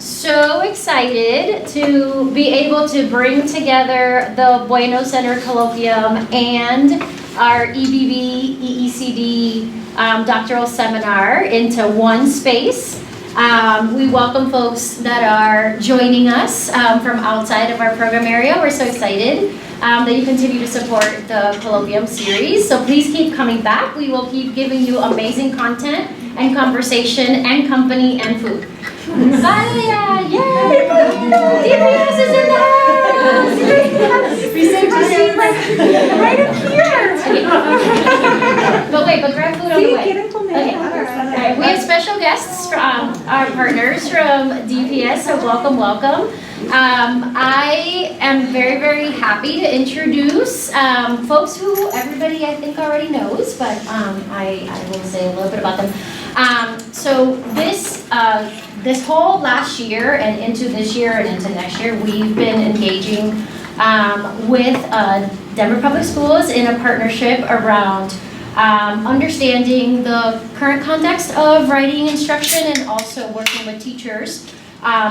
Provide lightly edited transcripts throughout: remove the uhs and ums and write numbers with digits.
So excited to be able to bring together the BUENO Center Colloquium and our EBV, EECD doctoral seminar into one space. We welcome folks that are joining us from outside of our program area. We're so excited that you continue to support the Colloquium series. So please keep coming back. We will keep giving you amazing content and conversation and company and food. Vaya! Yay! DPS is in the house! Received right up here! But wait, but grab food on the way. Okay. Alright, we have special guests from our partners from DPS, so welcome, welcome. I am very, very happy to introduce folks who everybody I think already knows, but I will say a little bit about them. So this whole last year and into this year and into next year, we've been engaging with Denver Public Schools in a partnership around understanding the current context of writing instruction and also working with teachers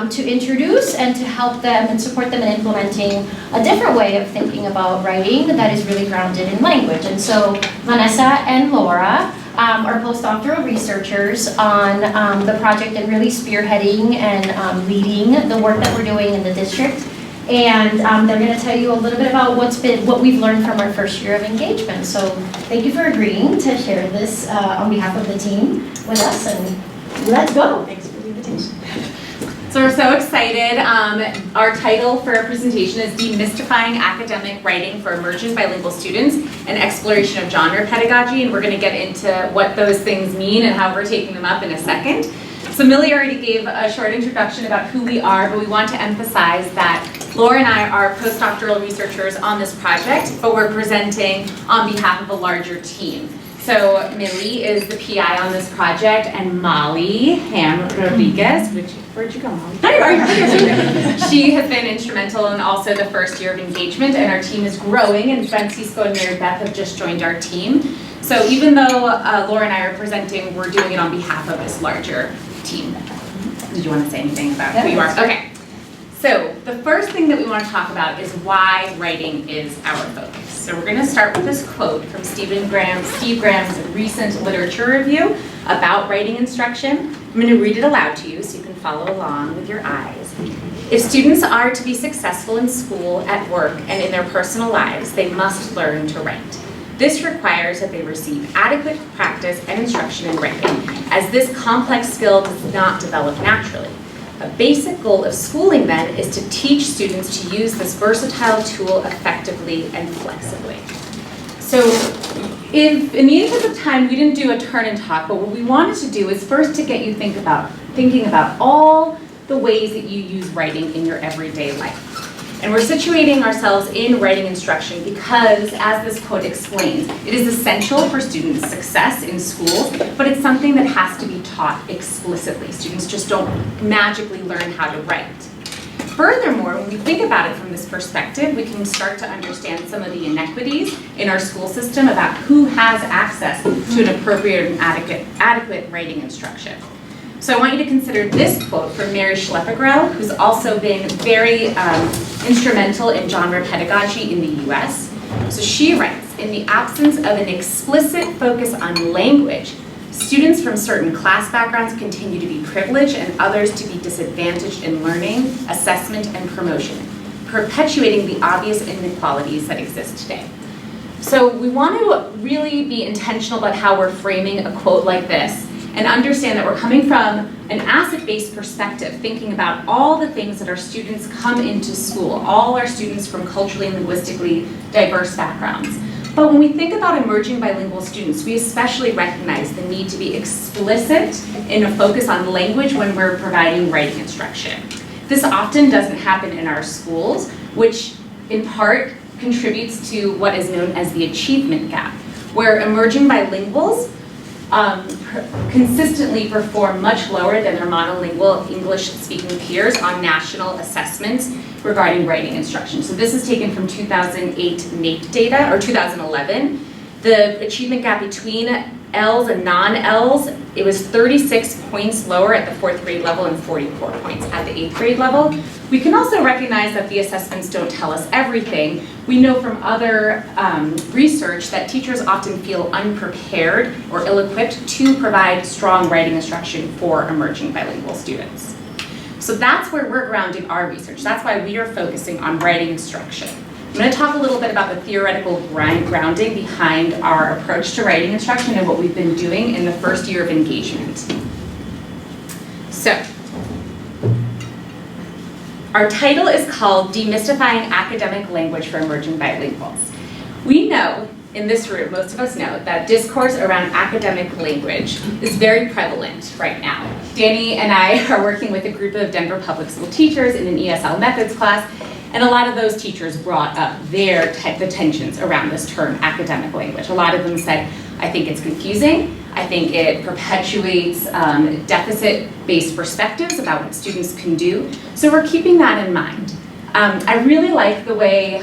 to introduce and to help them and support them in implementing a different way of thinking about writing that is really grounded in language. And so Vanessa and Laura are postdoctoral researchers on the project and really spearheading and leading the work that we're doing in the district. And they're going to tell you a little bit about what we've learned from our first year of engagement. So thank you for agreeing to share this on behalf of the team with us, and let's go. Thanks for the invitation. So we're so excited. Our title for our presentation is Demystifying Academic Writing for Emergent Bilingual Students, an Exploration of Genre Pedagogy, and we're going to get into what those things mean and how we're taking them up in a second. So Millie already gave a short introduction about who we are, but we want to emphasize that Laura and I are postdoctoral researchers on this project, but we're presenting on behalf of a larger team. So Millie is the PI on this project, and Molly Ham-Rodriguez, where'd you go, Molly? She has been instrumental in also the first year of engagement, and our team is growing, and Francisco and Mary Beth have just joined our team. So even though Laura and I are presenting, we're doing it on behalf of this larger team. Did you want to say anything about who you are? Okay. So the first thing that we want to talk about is why writing is our focus. So we're going to start with this quote from Steve Graham's recent literature review about writing instruction. I'm going to read it aloud to you so you can follow along with your eyes. If students are to be successful in school, at work, and in their personal lives, they must learn to write. This requires that they receive adequate practice and instruction in writing, as this complex skill does not develop naturally. A basic goal of schooling, then, is to teach students to use this versatile tool effectively and flexibly. So, in the interest of time, we didn't do a turn and talk, but what we wanted to do is first to get you thinking about all the ways that you use writing in your everyday life. And we're situating ourselves in writing instruction because, as this quote explains, it is essential for students' success in schools, but it's something that has to be taught explicitly. Students just don't magically learn how to write. Furthermore, when we think about it from this perspective, we can start to understand some of the inequities in our school system about who has access to an appropriate and adequate writing instruction. So I want you to consider this quote from Mary Schleppegrell, who's also been very instrumental in genre pedagogy in the US. So she writes, in the absence of an explicit focus on language, students from certain class backgrounds continue to be privileged and others to be disadvantaged in learning, assessment, and promotion, perpetuating the obvious inequalities that exist today. So we want to really be intentional about how we're framing a quote like this and understand that we're coming from an asset-based perspective, thinking about all the things that our students come into school, all our students from culturally and linguistically diverse backgrounds. But when we think about emerging bilingual students, we especially recognize the need to be explicit in a focus on language when we're providing writing instruction. This often doesn't happen in our schools, which in part contributes to what is known as the achievement gap, where emerging bilinguals consistently perform much lower than their monolingual English-speaking peers on national assessments regarding writing instruction. So this is taken from 2008 NAEP data, or 2011. The achievement gap between L's and non-L's, it was 36 points lower at the 4th grade level and 44 points at the 8th grade level. We can also recognize that the assessments don't tell us everything. We know from other research that teachers often feel unprepared or ill-equipped to provide strong writing instruction for emerging bilingual students. So that's where we're grounding our research. That's why we are focusing on writing instruction. I'm going to talk a little bit about the theoretical grounding behind our approach to writing instruction and what we've been doing in the first year of engagement. So, our title is called Demystifying Academic Language for Emerging Bilinguals. We know, in this room, most of us know, that discourse around academic language is very prevalent right now. Danny and I are working with a group of Denver public school teachers in an ESL methods class, and a lot of those teachers brought up the tensions around this term academic language. A lot of them said, I think it's confusing, I think it perpetuates deficit-based perspectives about what students can do, so we're keeping that in mind. I really like the way,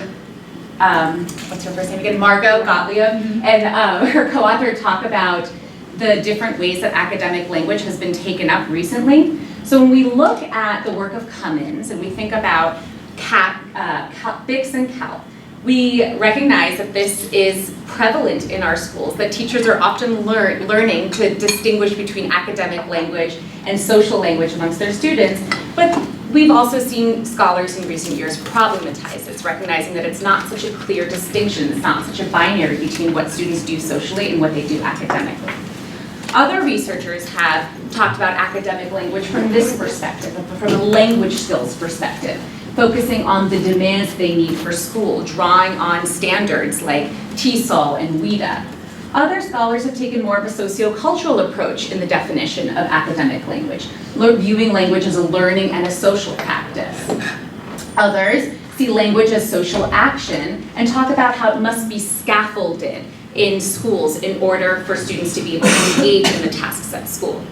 what's her first name again, Margot Gottlieb and her co-author talk about the different ways that academic language has been taken up recently. So when we look at the work of Cummins and we think about Bix and Cal, we recognize that this is prevalent in our schools, that teachers are often learning to distinguish between academic language and social language amongst their students, but we've also seen scholars in recent years problematize this, recognizing that it's not such a clear distinction, it's not such a binary between what students do socially and what they do academically. Other researchers have talked about academic language from this perspective, from a language skills perspective, focusing on the demands they need for school, drawing on standards like TESOL and WIDA. Other scholars have taken more of a sociocultural approach in the definition of academic language, viewing language as a learning and a social practice. Others see language as social action and talk about how it must be scaffolded in schools in order for students to be able to engage in the tasks at school.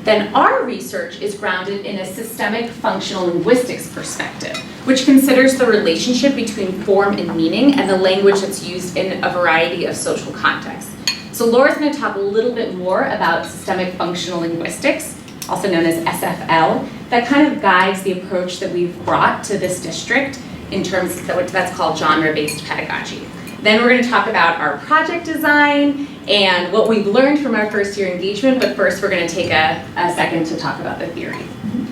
Then our research is grounded in a systemic functional linguistics perspective, which considers the relationship between form and meaning and the language that's used in a variety of social contexts. So Laura's going to talk a little bit more about systemic functional linguistics, also known as SFL, that kind of guides the approach that we've brought to this district in terms of what that's called genre-based pedagogy. Then we're going to talk about our project design and what we've learned from our first year engagement, but first we're going to take a second to talk about the theory.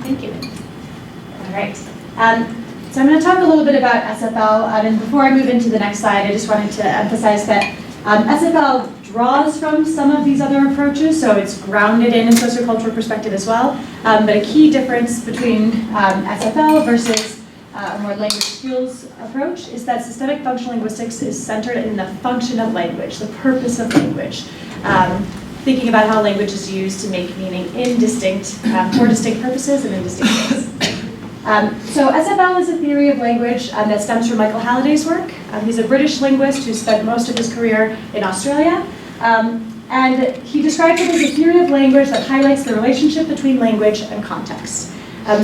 Thank you. All right. So I'm going to talk a little bit about SFL, and before I move into the next slide, I just wanted to emphasize that SFL draws from some of these other approaches, so it's grounded in a sociocultural perspective as well, but a key difference between SFL versus a more language skills approach is that systemic functional linguistics is centered in the function of language, the purpose of language. Thinking about how language is used to make meaning in for distinct purposes and in distinct ways. So SFL is a theory of language that stems from Michael Halliday's work. He's a British linguist who spent most of his career in Australia. And he describes it as a theory of language that highlights the relationship between language and context.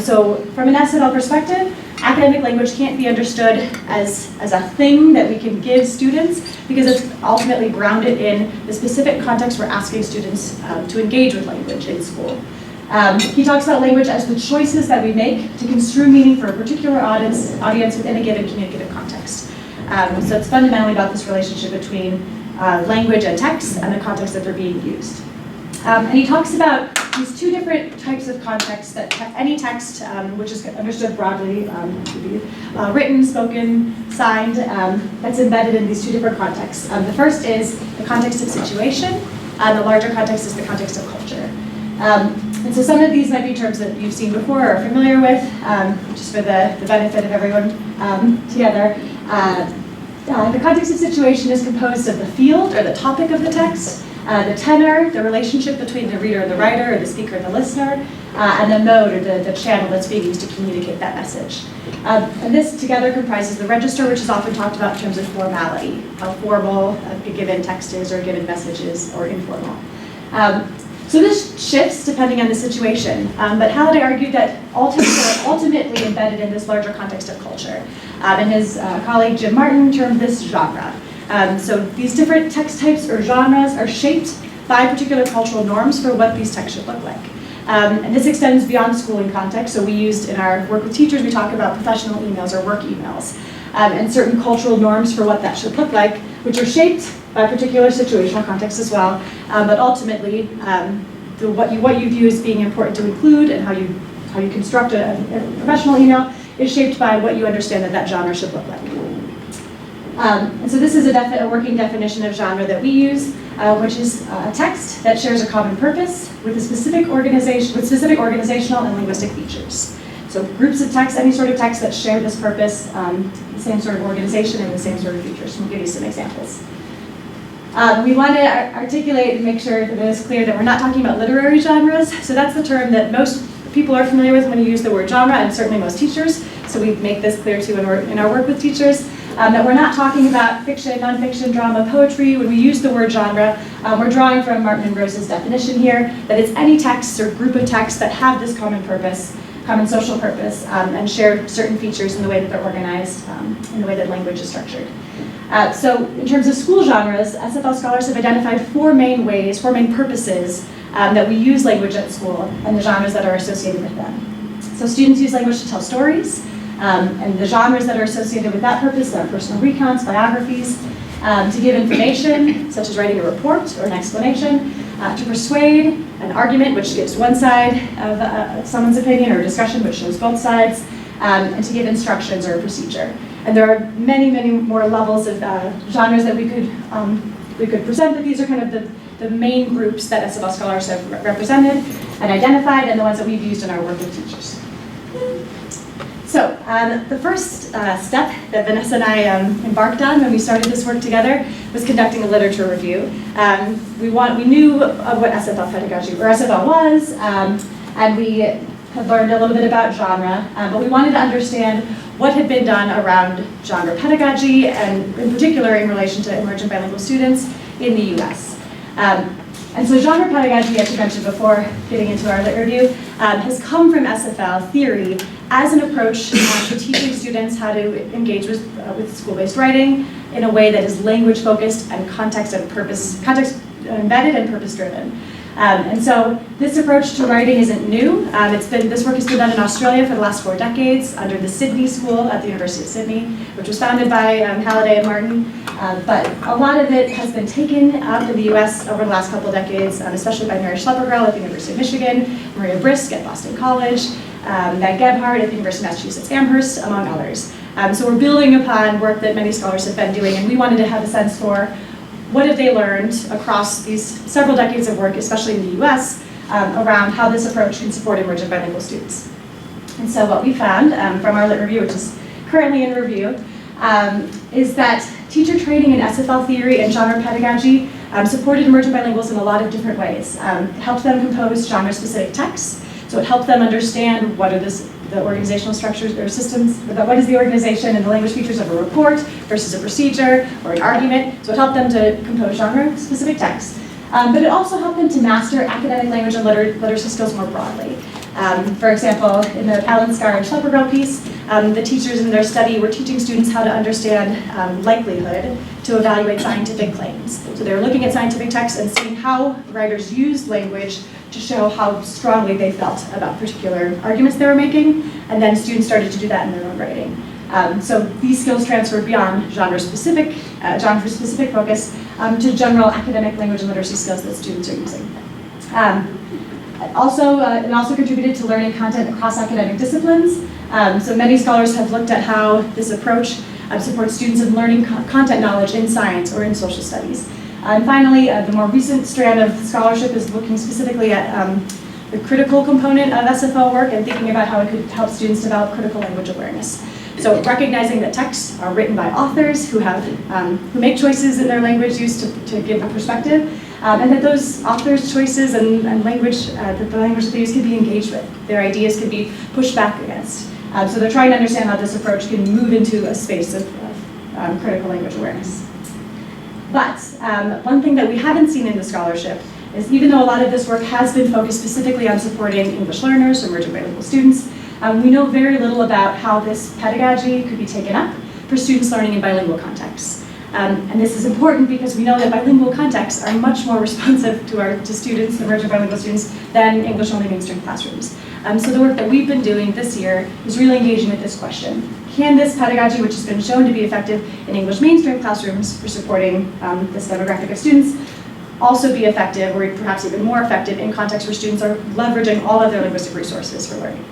So from an SFL perspective, academic language can't be understood as a thing that we can give students because it's ultimately grounded in the specific context we're asking students to engage with language in school. He talks about language as the choices that we make to construe meaning for a particular audience within a given communicative context. So it's fundamentally about this relationship between language and text and the context that they're being used. And he talks about these two different types of contexts that any text, which is understood broadly, could be written, spoken, signed, that's embedded in these two different contexts. The first is the context of situation, and the larger context is the context of culture. And so some of these might be terms that you've seen before or are familiar with, just for the benefit of everyone together. The context of situation is composed of the field or the topic of the text, the tenor, the relationship between the reader and the writer, or the speaker and the listener, and the mode or the channel that's being used to communicate that message. And this together comprises the register, which is often talked about in terms of formality, how formal a given text is or a given message is, or informal. So this shifts depending on the situation, but Halliday argued that all texts are ultimately embedded in this larger context of culture. And his colleague Jim Martin termed this genre. So these different text types or genres are shaped by particular cultural norms for what these texts should look like. And this extends beyond schooling context, so we used in our work with teachers, we talk about professional emails or work emails, and certain cultural norms for what that should look like, which are shaped by particular situational context as well, but ultimately, what you view as being important to include and how you construct a professional email is shaped by what you understand that genre should look like. And so this is a working definition of genre that we use, which is a text that shares a common purpose with specific organizational and linguistic features. So groups of text, any sort of text that share this purpose, the same sort of organization and the same sort of features. We'll give you some examples. We want to articulate and make sure that it is clear that we're not talking about literary genres. So that's the term that most people are familiar with when you use the word genre, and certainly most teachers. So we make this clear too in our work with teachers. That we're not talking about fiction, nonfiction, drama, poetry. When we use the word genre, we're drawing from Martin and Rose's definition here, that it's any texts or group of texts that have this common purpose, common social purpose, and share certain features in the way that they're organized, in the way that language is structured. So in terms of school genres, SFL scholars have identified four main purposes that we use language at school and the genres that are associated with them. So students use language to tell stories, and the genres that are associated with that purpose are personal recounts, biographies, to give information, such as writing a report or an explanation, to persuade, an argument, which gives one side of someone's opinion, or a discussion, which shows both sides, and to give instructions or a procedure. And there are many, many more levels of genres that we could present, but these are kind of the main groups that SFL scholars have represented and identified, and the ones that we've used in our work with teachers. So the first step that Vanessa and I embarked on when we started this work together was conducting a literature review. We knew of what SFL pedagogy, or SFL was, and we had learned a little bit about genre, but we wanted to understand what had been done around genre pedagogy, and in particular in relation to emergent bilingual students in the US. And so genre pedagogy, as you mentioned before, getting into our lit review, has come from SFL theory as an approach to teaching students how to engage with school-based writing in a way that is language-focused and context embedded and purpose-driven. And so this approach to writing isn't new. This work has been done in Australia for the last 4 decades under the Sydney School at the University of Sydney, which was founded by Halliday and Martin. But a lot of it has been taken up in the US over the last couple of decades, especially by Mary Schleppergrell at the University of Michigan, Maria Brisk at Boston College, Meg Gebhardt at the University of Massachusetts Amherst, among others. So we're building upon work that many scholars have been doing, and we wanted to have a sense for what have they learned across these several decades of work, especially in the US, around how this approach can support emergent bilingual students. And so what we found from our lit review, which is currently in review, is that teacher training in SFL theory and genre pedagogy supported emergent bilinguals in a lot of different ways. It helped them compose genre-specific texts, so it helped them understand what are the organizational structures or systems, what is the organization and the language features of a report versus a procedure or an argument. So it helped them to compose genre-specific texts. But it also helped them to master academic language and literacy skills more broadly. For example, in the Palinskar and Schleppergrell piece, the teachers in their study were teaching students how to understand likelihood to evaluate scientific claims. So they were looking at scientific texts and seeing how writers used language to show how strongly they felt about particular arguments they were making, and then students started to do that in their own writing. So these skills transferred beyond genre-specific focus to general academic language and literacy skills that students are using. It also contributed to learning content across academic disciplines. So many scholars have looked at how this approach supports students in learning content knowledge in science or in social studies. And finally, the more recent strand of scholarship is looking specifically at the critical component of SFL work and thinking about how it could help students develop critical language awareness. So recognizing that texts are written by authors who make choices in their language use to give a perspective, and that those authors' choices and language, the language that they use can be engaged with. Their ideas can be pushed back against. So they're trying to understand how this approach can move into a space of critical language awareness. But one thing that we haven't seen in the scholarship is, even though a lot of this work has been focused specifically on supporting English learners, emergent bilingual students, we know very little about how this pedagogy could be taken up for students learning in bilingual contexts. And this is important because we know that bilingual contexts are much more responsive to students, emergent bilingual students, than English-only mainstream classrooms. So the work that we've been doing this year is really engaging with this question. Can this pedagogy, which has been shown to be effective in English mainstream classrooms for supporting this demographic of students, also be effective, or perhaps even more effective, in contexts where students are leveraging all of their linguistic resources for learning?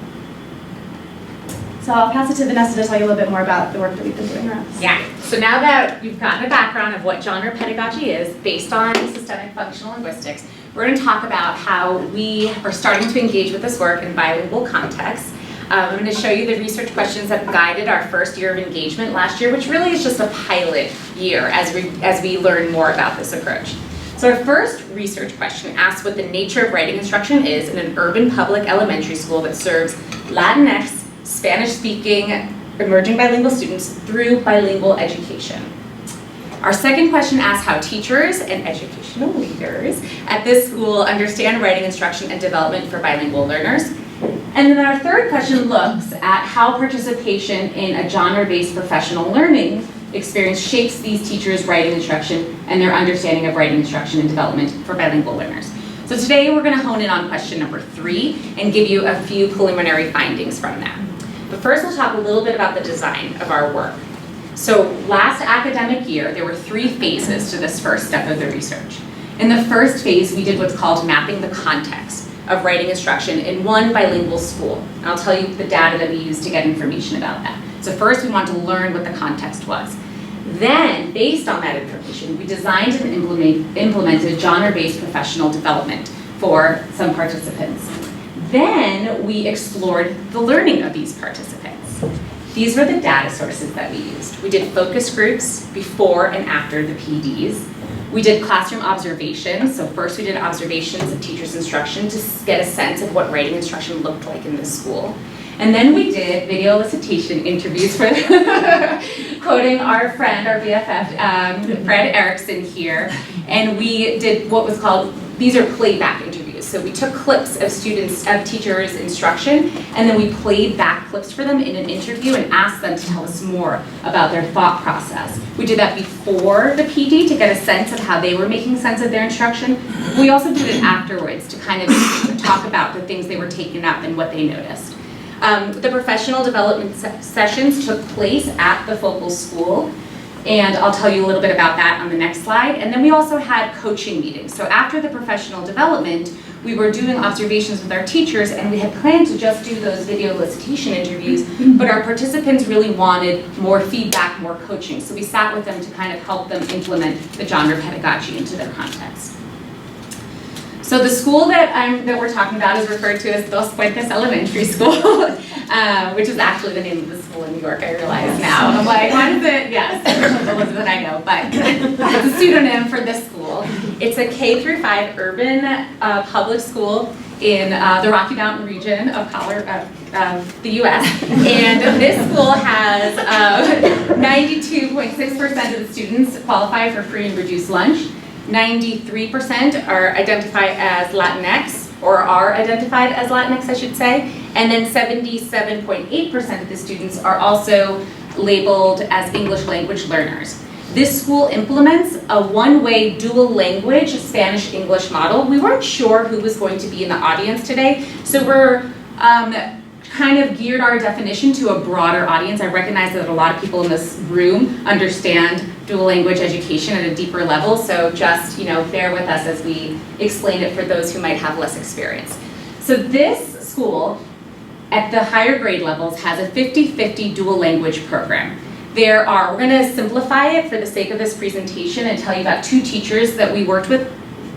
So I'll pass it to Vanessa to tell you a little bit more about the work that we've been doing around this. Yeah, so now that you've gotten a background of what genre pedagogy is based on systemic functional linguistics, we're going to talk about how we are starting to engage with this work in bilingual contexts. I'm going to show you the research questions that guided our first year of engagement last year, which really is just a pilot year as we learn more about this approach. So our first research question asks what the nature of writing instruction is in an urban public elementary school that serves Latinx, Spanish-speaking, emerging bilingual students through bilingual education. Our second question asks how teachers and educational leaders at this school understand writing instruction and development for bilingual learners. And then our third question looks at how participation in a genre-based professional learning experience shapes these teachers' writing instruction and their understanding of writing instruction and development for bilingual learners. So today we're going to hone in on question number 3 and give you a few preliminary findings from that. But first we'll talk a little bit about the design of our work. So last academic year, there were 3 phases to this first step of the research. In the first phase, we did what's called mapping the context of writing instruction in one bilingual school. And I'll tell you the data that we used to get information about that. So first, we wanted to learn what the context was. Then, based on that information, we designed and implemented genre-based professional development for some participants. Then, we explored the learning of these participants. These were the data sources that we used. We did focus groups before and after the PDs. We did classroom observations. So first we did observations of teachers' instruction to get a sense of what writing instruction looked like in this school. And then we did video elicitation interviews for, quoting our friend, our BFF, Fred Erickson here. And we did what was called, these are playback interviews. So we took clips of teachers' instruction, and then we played back clips for them in an interview and asked them to tell us more about their thought process. We did that before the PD to get a sense of how they were making sense of their instruction. We also did it afterwards to kind of talk about the things they were taking up and what they noticed. The professional development sessions took place at the focal school, and I'll tell you a little bit about that on the next slide. And then we also had coaching meetings. So after the professional development, we were doing observations with our teachers, and we had planned to just do those video elicitation interviews, but our participants really wanted more feedback, more coaching. So we sat with them to kind of help them implement the genre pedagogy into their context. So the school that we're talking about is referred to as Dos Puentes Elementary School, which is actually the name of the school in New York, I realize now. I'm like, what is it? Yes, Elizabeth, I know, but it's a pseudonym for this school. It's a K-5 urban public school in the Rocky Mountain region of the U.S. And this school has 92.6% of the students qualify for free and reduced lunch. 93% are identified as Latinx, or are identified as Latinx, I should say, and then 77.8% of the students are also labeled as English language learners. This school implements a one-way dual language Spanish-English model. We weren't sure who was going to be in the audience today, so we're kind of geared our definition to a broader audience. I recognize that a lot of people in this room understand dual language education at a deeper level, so just bear with us as we explain it for those who might have less experience. So this school, at the higher grade levels, has a 50-50 dual language program. We're going to simplify it for the sake of this presentation and tell you about 2 teachers that we worked with,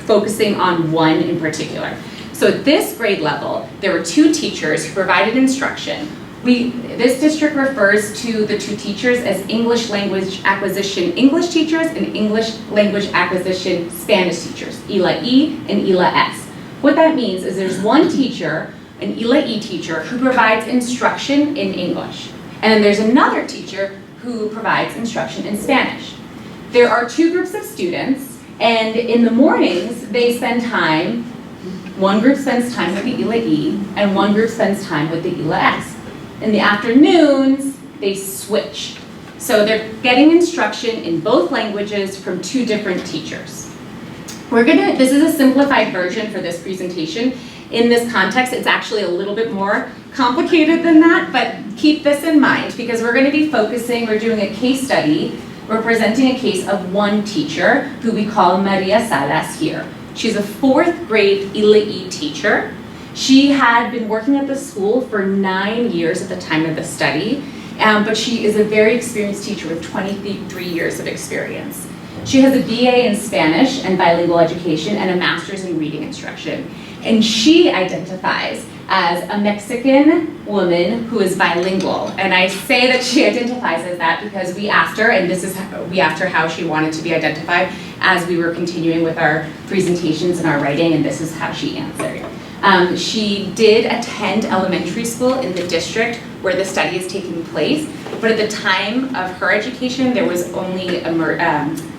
focusing on one in particular. So at this grade level, there were 2 teachers who provided instruction. This district refers to the 2 teachers as English language acquisition English teachers and English language acquisition Spanish teachers, ELA E and ELA S. What that means is there's one teacher, an ELA E teacher, who provides instruction in English. And then there's another teacher who provides instruction in Spanish. There are 2 groups of students, and in the mornings, they spend time, one group spends time with the ELA E, and one group spends time with the ELA S. In the afternoons, they switch. So they're getting instruction in both languages from 2 different teachers. This is a simplified version for this presentation. In this context, it's actually a little bit more complicated than that, but keep this in mind because we're gonna be we're doing a case study. We're presenting a case of one teacher who we call Maria Salas here. She's a 4th grade ELA-E teacher. She had been working at the school for 9 years at the time of the study, but she is a very experienced teacher with 23 years of experience. She has a BA in Spanish and bilingual education and a master's in reading instruction. And she identifies as a Mexican woman who is bilingual. And I say that she identifies as that because we asked her, and we asked her how she wanted to be identified as we were continuing with our presentations and our writing, and this is how she answered. She did attend elementary school in the district where the study is taking place, but at the time of her education, there was only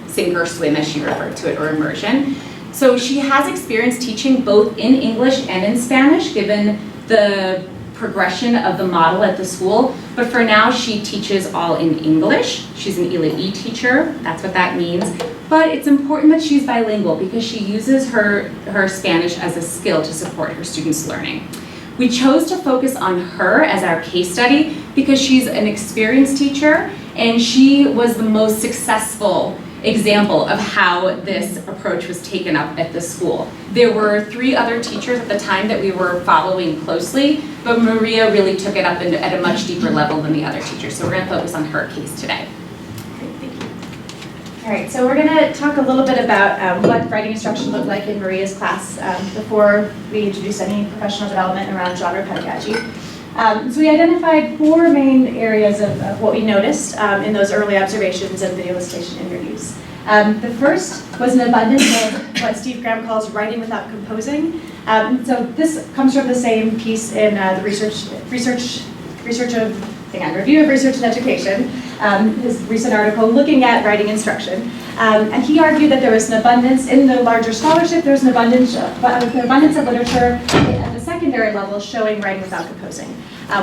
sink or swim, as she referred to it, or immersion. So she has experience teaching both in English and in Spanish, given the progression of the model at the school. But for now, she teaches all in English. She's an ELA-E teacher, that's what that means. But it's important that she's bilingual because she uses her Spanish as a skill to support her students' learning. We chose to focus on her as our case study because she's an experienced teacher and she was the most successful example of how this approach was taken up at the school. There were 3 other teachers at the time that we were following closely, but Maria really took it up at a much deeper level than the other teachers. So we're going to focus on her case today. Great, thank you. All right, so we're going to talk a little bit about what writing instruction looked like in Maria's class before we introduce any professional development around genre pedagogy. So we identified 4 main areas of what we noticed in those early observations and video elicitation interviews. The first was an abundance of what Steve Graham calls writing without composing. So this comes from the same piece in the Review of Research and Education, his recent article looking at writing instruction. And he argued that there was an abundance in the larger scholarship, there was an abundance of literature at the secondary level showing writing without composing.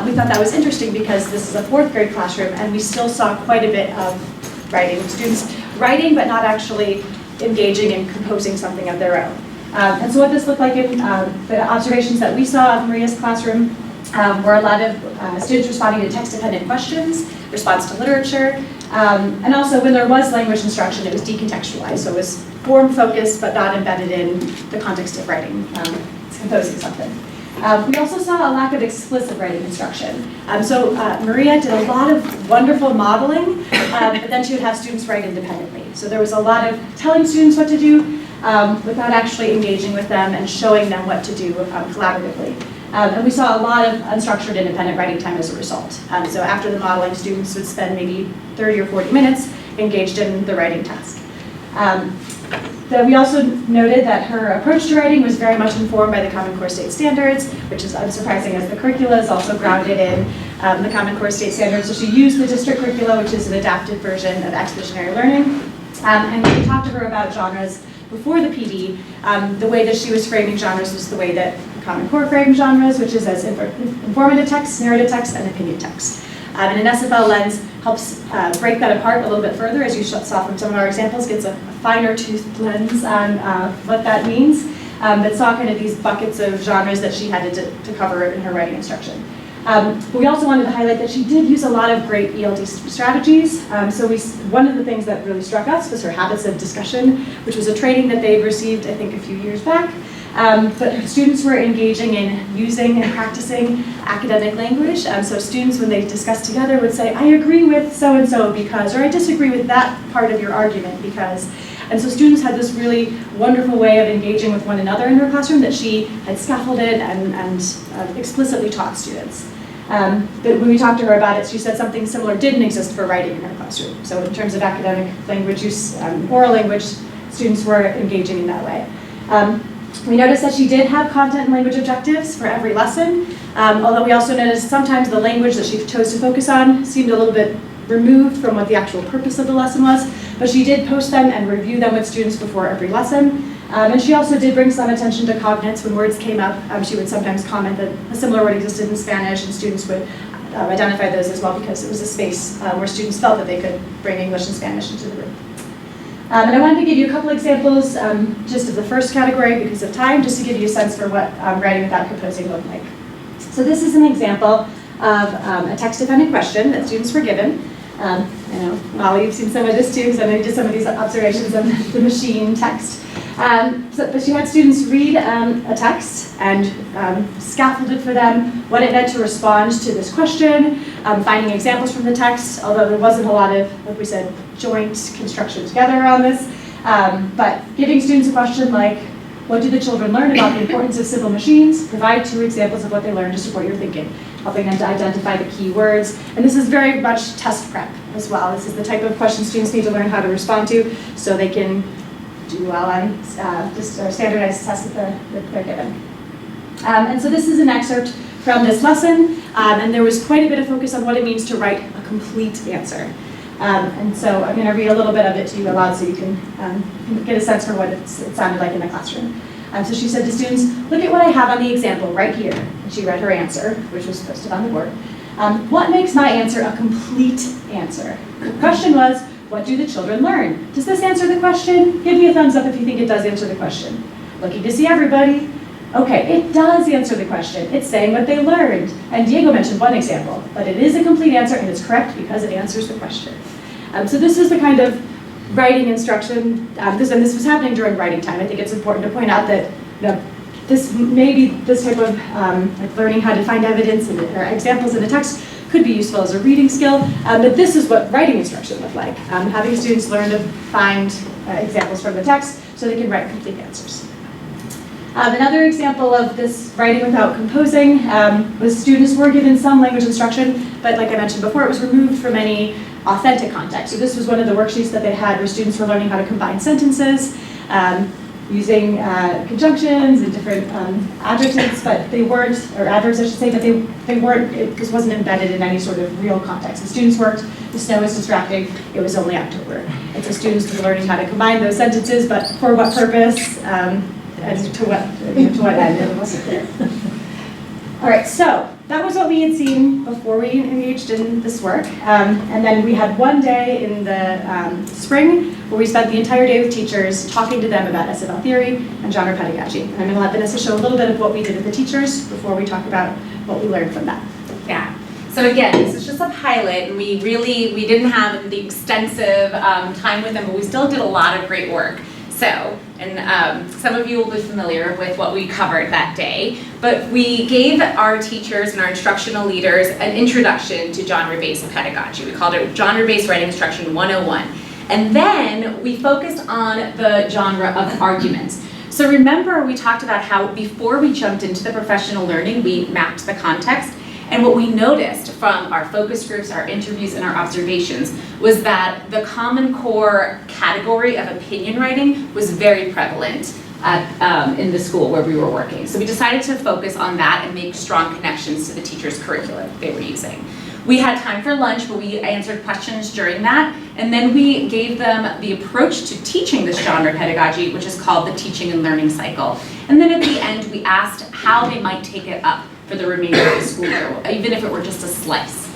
We thought that was interesting because this is a 4th grade classroom and we still saw quite a bit of writing, students writing but not actually engaging in composing something of their own. And so what this looked like in the observations that we saw of Maria's classroom were a lot of students responding to text-dependent questions, response to literature, and also when there was language instruction, it was decontextualized, so it was form-focused but not embedded in the context of writing, composing something. We also saw a lack of explicit writing instruction. So Maria did a lot of wonderful modeling, but then she would have students write independently. So there was a lot of telling students what to do without actually engaging with them and showing them what to do collaboratively. And we saw a lot of unstructured independent writing time as a result. So after the modeling, students would spend maybe 30 or 40 minutes engaged in the writing task. We also noted that her approach to writing was very much informed by the Common Core State Standards, which is unsurprising as the curricula is also grounded in the Common Core State Standards. So she used the district curricula, which is an adapted version of expeditionary learning. And when we talked to her about genres before the PD, the way that she was framing genres was the way that the Common Core framed genres, which is as informative text, narrative text, and opinion text. And an SFL lens helps break that apart a little bit further, as you saw from some of our examples, gets a finer toothed lens on what that means, but saw kind of these buckets of genres that she had to cover in her writing instruction. We also wanted to highlight that she did use a lot of great ELD strategies. One of the things that really struck us was her habits of discussion, which was a training that they'd received, I think, a few years back. But her students were engaging in using and practicing academic language. So students, when they discussed together, would say, I agree with so-and-so because, or I disagree with that part of your argument because. And so students had this really wonderful way of engaging with one another in her classroom that she had scaffolded and explicitly taught students. But when we talked to her about it, she said something similar didn't exist for writing in her classroom. So in terms of academic language use, oral language, students were engaging in that way. We noticed that she did have content and language objectives for every lesson, although we also noticed sometimes the language that she chose to focus on seemed a little bit removed from what the actual purpose of the lesson was, but she did post them and review them with students before every lesson. And she also did bring some attention to cognates when words came up. She would sometimes comment that a similar word existed in Spanish and students would identified those as well because it was a space where students felt that they could bring English and Spanish into the room. And I wanted to give you a couple examples just of the first category because of time, just to give you a sense for what writing without composing looked like. So this is an example of a text-dependent question that students were given. I know, Molly, you've seen some of this too, because I know you did some of these observations of the machine text. But she had students read a text and scaffolded for them what it meant to respond to this question, finding examples from the text, although there wasn't a lot of, like we said, joint construction together around this. But giving students a question like, what do the children learn about the importance of civil machines? Provide 2 examples of what they learned to support your thinking, helping them to identify the key words. And this is very much test prep as well. This is the type of question students need to learn how to respond to so they can do well on standardized tests that they're given. And so this is an excerpt from this lesson, and there was quite a bit of focus on what it means to write a complete answer. And so I'm going to read a little bit of it to you aloud so you can get a sense for what it sounded like in the classroom. So she said to students, look at what I have on the example right here. And she read her answer, which was posted on the board. What makes my answer a complete answer? The question was, what do the children learn? Does this answer the question? Give me a thumbs up if you think it does answer the question. Looking to see everybody. Okay, it does answer the question. It's saying what they learned. And Diego mentioned one example, but it is a complete answer and it's correct because it answers the question. So this is the kind of writing instruction, and this was happening during writing time. I think it's important to point out that this type of like learning how to find evidence or examples in a text could be useful as a reading skill, but this is what writing instruction looked like, having students learn to find examples from the text so they can write complete answers. Another example of this writing without composing was students were given some language instruction, but like I mentioned before, it was removed from any authentic context. So this was one of the worksheets that they had where students were learning how to combine sentences, using conjunctions and different adjectives, but they weren't, or adverbs I should say, but they weren't, this wasn't embedded in any sort of real context. The students worked, the snow was distracting, it was only October. And so students were learning how to combine those sentences, but for what purpose, and to what end, it wasn't clear. All right, so that was what we had seen before we engaged in this work. And then we had one day in the spring where we spent the entire day with teachers talking to them about SFL theory and genre pedagogy. And I'm going to let Vanessa show a little bit of what we did with the teachers before we talk about what we learned from that. Yeah. So again, this is just a pilot, and we didn't have the extensive time with them, but we still did a lot of great work. So, and some of you will be familiar with what we covered that day, but we gave our teachers and our instructional leaders an introduction to genre-based pedagogy. We called it Genre-Based Writing Instruction 101. And then we focused on the genre of arguments. So remember we talked about how before we jumped into the professional learning, we mapped the context. And what we noticed from our focus groups, our interviews, and our observations was that the Common Core category of opinion writing was very prevalent in the school where we were working. So we decided to focus on that and make strong connections to the teachers' curriculum they were using. We had time for lunch, but we answered questions during that, and then we gave them the approach to teaching this genre pedagogy, which is called the teaching and learning cycle. And then at the end, we asked how they might take it up for the remainder of the school year, even if it were just a slice.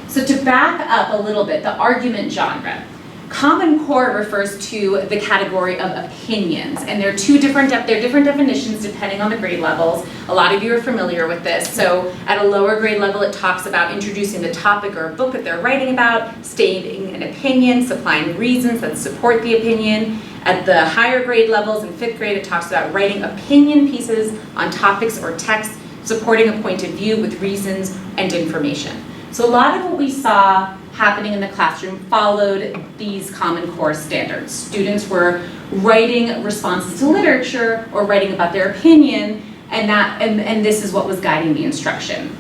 So to back up a little bit, the argument genre. Common Core refers to the category of opinions, and there are different definitions depending on the grade levels. A lot of you are familiar with this. So at a lower grade level, it talks about introducing the topic or a book that they're writing about, stating an opinion, supplying reasons that support the opinion. At the higher grade levels, in 5th grade, it talks about writing opinion pieces on topics or texts, supporting a point of view with reasons and information. So a lot of what we saw happening in the classroom followed these Common Core standards. Students were writing responses to literature or writing about their opinion, and this is what was guiding the instruction.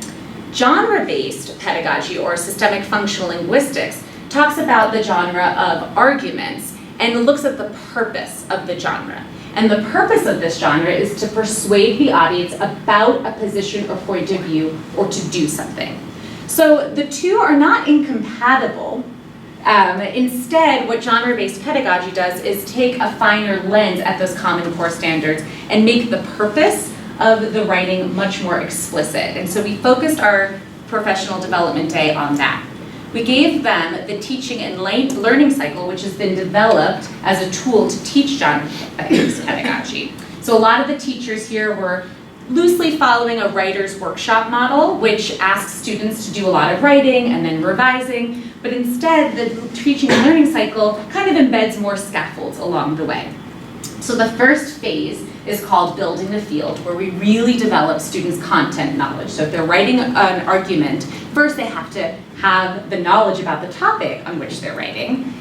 Genre-based pedagogy, or systemic functional linguistics, talks about the genre of arguments and looks at the purpose of the genre. And the purpose of this genre is to persuade the audience about a position or point of view, or to do something. So the two are not incompatible. Instead, what genre-based pedagogy does is take a finer lens at those Common Core standards and make the purpose of the writing much more explicit. And so we focused our professional development day on that. We gave them the teaching and learning cycle, which has been developed as a tool to teach genre-based pedagogy. So a lot of the teachers here were loosely following a writer's workshop model, which asks students to do a lot of writing and then revising, but instead the teaching and learning cycle kind of embeds more scaffolds along the way. So the first phase is called building the field, where we really develop students' content knowledge. So if they're writing an argument, first they have to have the knowledge about the topic on which they're writing.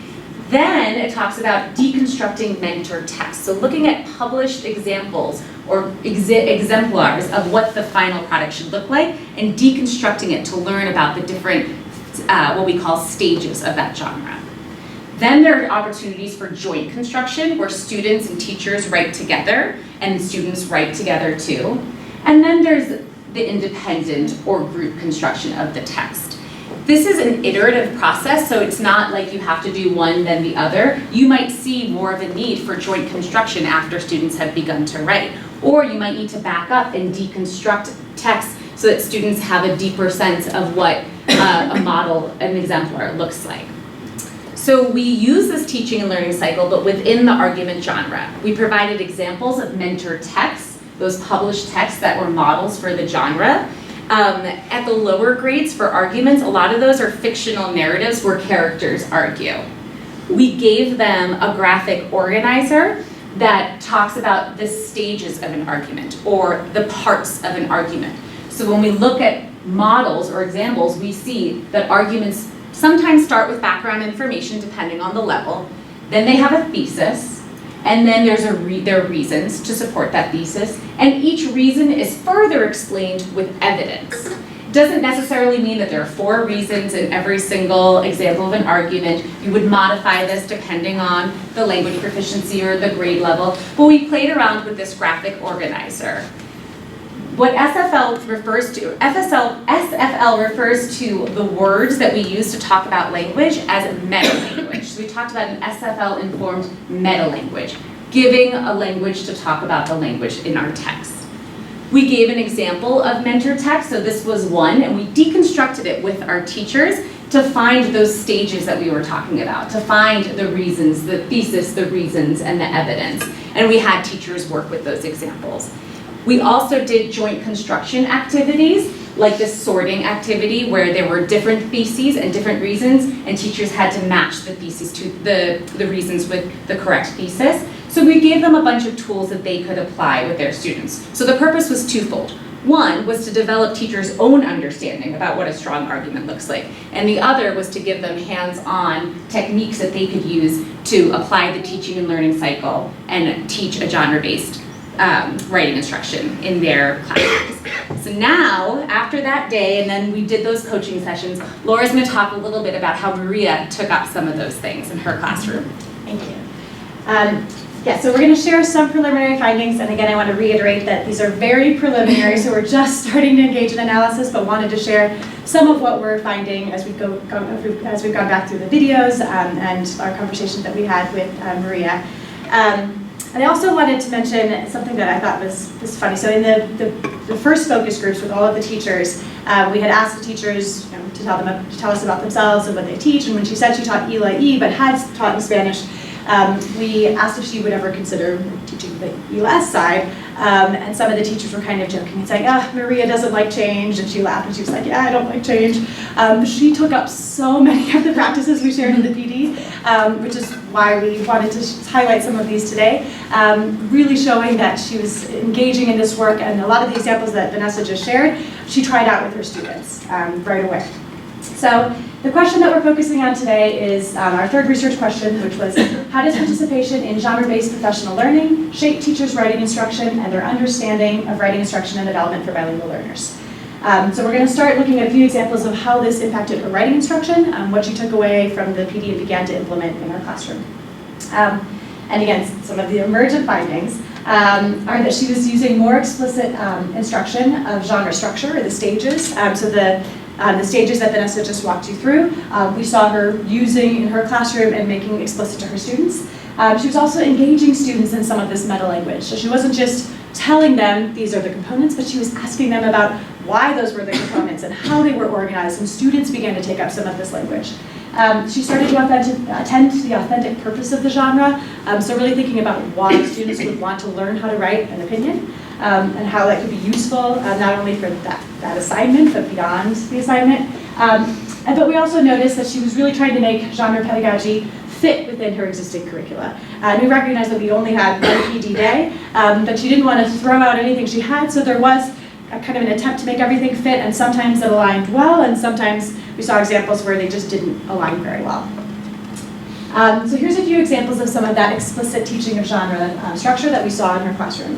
Then it talks about deconstructing mentor texts. So looking at published examples or exemplars of what the final product should look like and deconstructing it to learn about the different, what we call stages of that genre. Then there are opportunities for joint construction where students and teachers write together and students write together too. And then there's the independent or group construction of the text. This is an iterative process, so it's not like you have to do one then the other. You might see more of a need for joint construction after students have begun to write. Or you might need to back up and deconstruct text so that students have a deeper sense of what a model, an exemplar looks like. So we use this teaching and learning cycle, but within the argument genre. We provided examples of mentor texts, those published texts that were models for the genre. At the lower grades for arguments, a lot of those are fictional narratives where characters argue. We gave them a graphic organizer that talks about the stages of an argument or the parts of an argument. So when we look at models or examples, we see that arguments sometimes start with background information depending on the level. Then they have a thesis, and then there are reasons to support that thesis, and each reason is further explained with evidence. It doesn't necessarily mean that there are 4 reasons in every single example of an argument. You would modify this depending on the language proficiency or the grade level, but we played around with this graphic organizer. What SFL refers to, SFL refers to the words that we use to talk about language as meta-language. So we talked about an SFL-informed meta-language, giving a language to talk about the language in our text. We gave an example of mentor text, so this was one, and we deconstructed it with our teachers to find those stages that we were talking about, to find the reasons, the thesis, the reasons, and the evidence. And we had teachers work with those examples. We also did joint construction activities, like this sorting activity where there were different theses and different reasons, and teachers had to match the theses to the reasons with the correct thesis. So we gave them a bunch of tools that they could apply with their students. So the purpose was twofold. One was to develop teachers' own understanding about what a strong argument looks like, and the other was to give them hands-on techniques that they could use to apply the teaching and learning cycle and teach a genre-based writing instruction in their classrooms. So now, after that day, and then we did those coaching sessions, Laura's going to talk a little bit about how Maria took up some of those things in her classroom. Thank you. So we're going to share some preliminary findings, and again, I want to reiterate that these are very preliminary, so we're just starting to engage in analysis, but wanted to share some of what we're finding as we've gone back through the videos and our conversations that we had with Maria. And I also wanted to mention something that I thought was funny. So in the first focus groups with all of the teachers, we had asked the teachers to tell us about themselves and what they teach. And when she said she taught ELA-E but had taught in Spanish, we asked if she would ever consider teaching the ELS side. And some of the teachers were kind of joking and saying, Maria doesn't like change. And she laughed and she was like, yeah, I don't like change. She took up so many of the practices we shared in the PD, which is why we wanted to highlight some of these today, really showing that she was engaging in this work, and a lot of the examples that Vanessa just shared, she tried out with her students right away. So the question that we're focusing on today is our third research question, which was, how does participation in genre-based professional learning shape teachers' writing instruction and their understanding of writing instruction and development for bilingual learners? So we're going to start looking at a few examples of how this impacted her writing instruction, what she took away from the PD and began to implement in her classroom. And again, some of the emergent findings are that she was using more explicit instruction of genre structure, or the stages. So the stages that Vanessa just walked you through, we saw her using in her classroom and making explicit to her students. She was also engaging students in some of this meta language. So she wasn't just telling them these are the components, but she was asking them about why those were the components and how they were organized, and students began to take up some of this language. She started to attend to the authentic purpose of the genre, so really thinking about why students would want to learn how to write an opinion, and how that could be useful, not only for that assignment, but beyond the assignment. But we also noticed that she was really trying to make genre pedagogy fit within her existing curricula. And we recognized that we only had one PD day, but she didn't want to throw out anything she had, so there was a kind of an attempt to make everything fit, and sometimes it aligned well, and sometimes we saw examples where they just didn't align very well. So here's a few examples of some of that explicit teaching of genre structure that we saw in her classroom.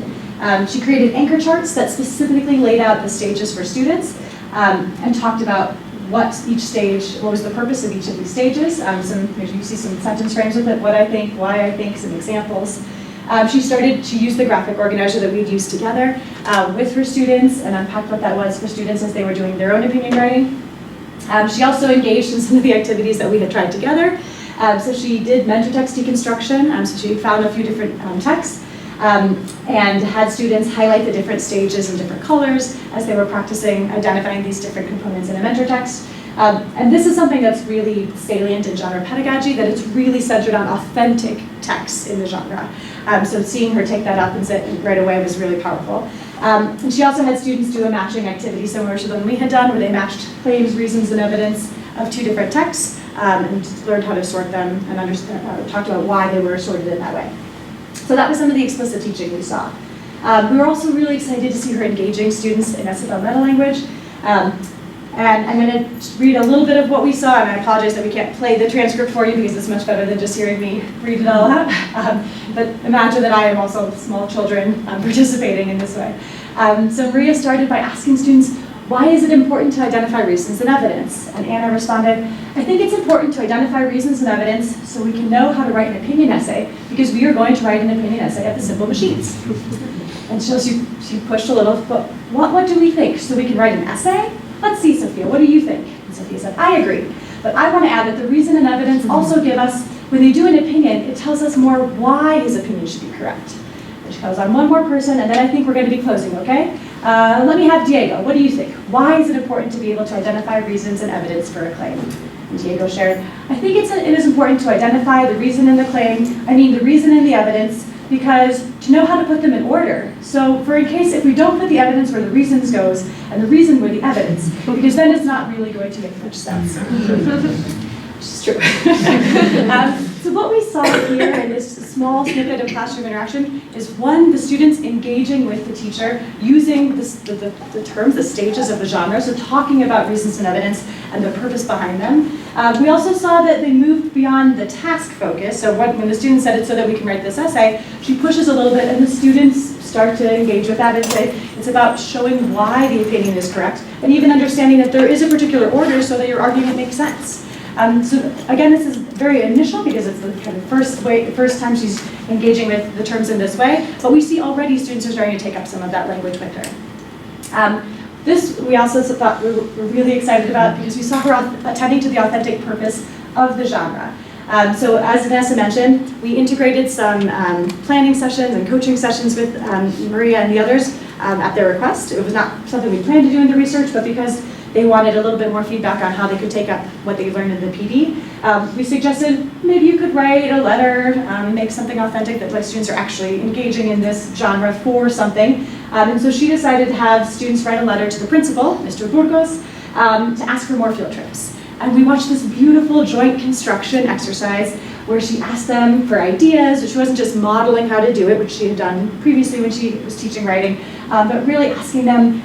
She created anchor charts that specifically laid out the stages for students, and talked about what was the purpose of each of these stages. You see some sentence frames with it, what I think, why I think, some examples. She used the graphic organizer that we'd used together with her students and unpacked what that was for students as they were doing their own opinion writing. She also engaged in some of the activities that we had tried together. So she did mentor text deconstruction, so she found a few different texts and had students highlight the different stages in different colors as they were practicing identifying these different components in a mentor text. And this is something that's really salient in genre pedagogy, that it's really centered on authentic texts in the genre. So seeing her take that up and sit right away was really powerful. And she also had students do a matching activity similar to the one we had done, where they matched claims, reasons, and evidence of two different texts, and learned how to sort them and talked about why they were sorted in that way. So that was some of the explicit teaching we saw. We were also really excited to see her engaging students in SFL meta-language. And I'm going to read a little bit of what we saw, and I apologize that we can't play the transcript for you because it's much better than just hearing me read it all out. But imagine that I am also small children participating in this way. So Maria started by asking students, why is it important to identify reasons and evidence? And Anna responded, I think it's important to identify reasons and evidence so we can know how to write an opinion essay, because we are going to write an opinion essay at the simple machines. And so she pushed a little, but what do we think? So we can write an essay? Let's see, Sophia, what do you think? And Sophia said, I agree. But I want to add that the reason and evidence also give us, when they do an opinion, it tells us more why his opinion should be correct. And she goes on one more person, and then I think we're going to be closing, okay? Let me have Diego. What do you think? Why is it important to be able to identify reasons and evidence for a claim? And Diego shared, I think it is important to identify the reason in the claim, the reason in the evidence, because to know how to put them in order. So for in case if we don't put the evidence where the reasons goes, and the reason where the evidence, because then it's not really going to make much sense. Which is true. So what we saw here in this small snippet of classroom interaction is, one, the students engaging with the teacher, using the terms, the stages of the genre, so talking about reasons and evidence and the purpose behind them. We also saw that they moved beyond the task focus, so when the student said it so that we can write this essay, she pushes a little bit and the students start to engage with that and say, it's about showing why the opinion is correct, and even understanding that there is a particular order so that your argument makes sense. So again, this is very initial because it's the kind of first time she's engaging with the terms in this way, but we see already students are starting to take up some of that language with her. This we also thought we were really excited about because we saw her attending to the authentic purpose of the genre. So as Vanessa mentioned, we integrated some planning sessions and coaching sessions with Maria and the others at their request. It was not something we planned to do in the research, but because they wanted a little bit more feedback on how they could take up what they learned in the PD. We suggested maybe you could write a letter, make something authentic that like students are actually engaging in this genre for something. And so she decided to have students write a letter to the principal, Mr. Burgos, to ask for more field trips. And we watched this beautiful joint construction exercise where she asked them for ideas. She wasn't just modeling how to do it, which she had done previously when she was teaching writing, but really asking them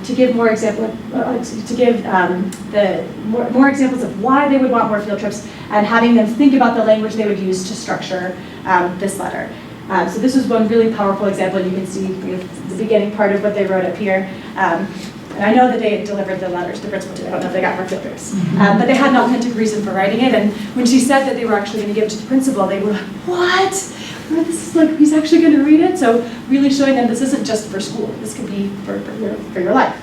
to give more examples of why they would want more field trips, and having them think about the language they would use to structure this letter. So this was one really powerful example. You can see the beginning part of what they wrote up here. And I know that they delivered the letters to the principal too. I don't know if they got more field trips. But they had an authentic reason for writing it. And when she said that they were actually going to give it to the principal, they were like, what? This is like, he's actually going to read it? So really showing them this isn't just for school. This could be for your life.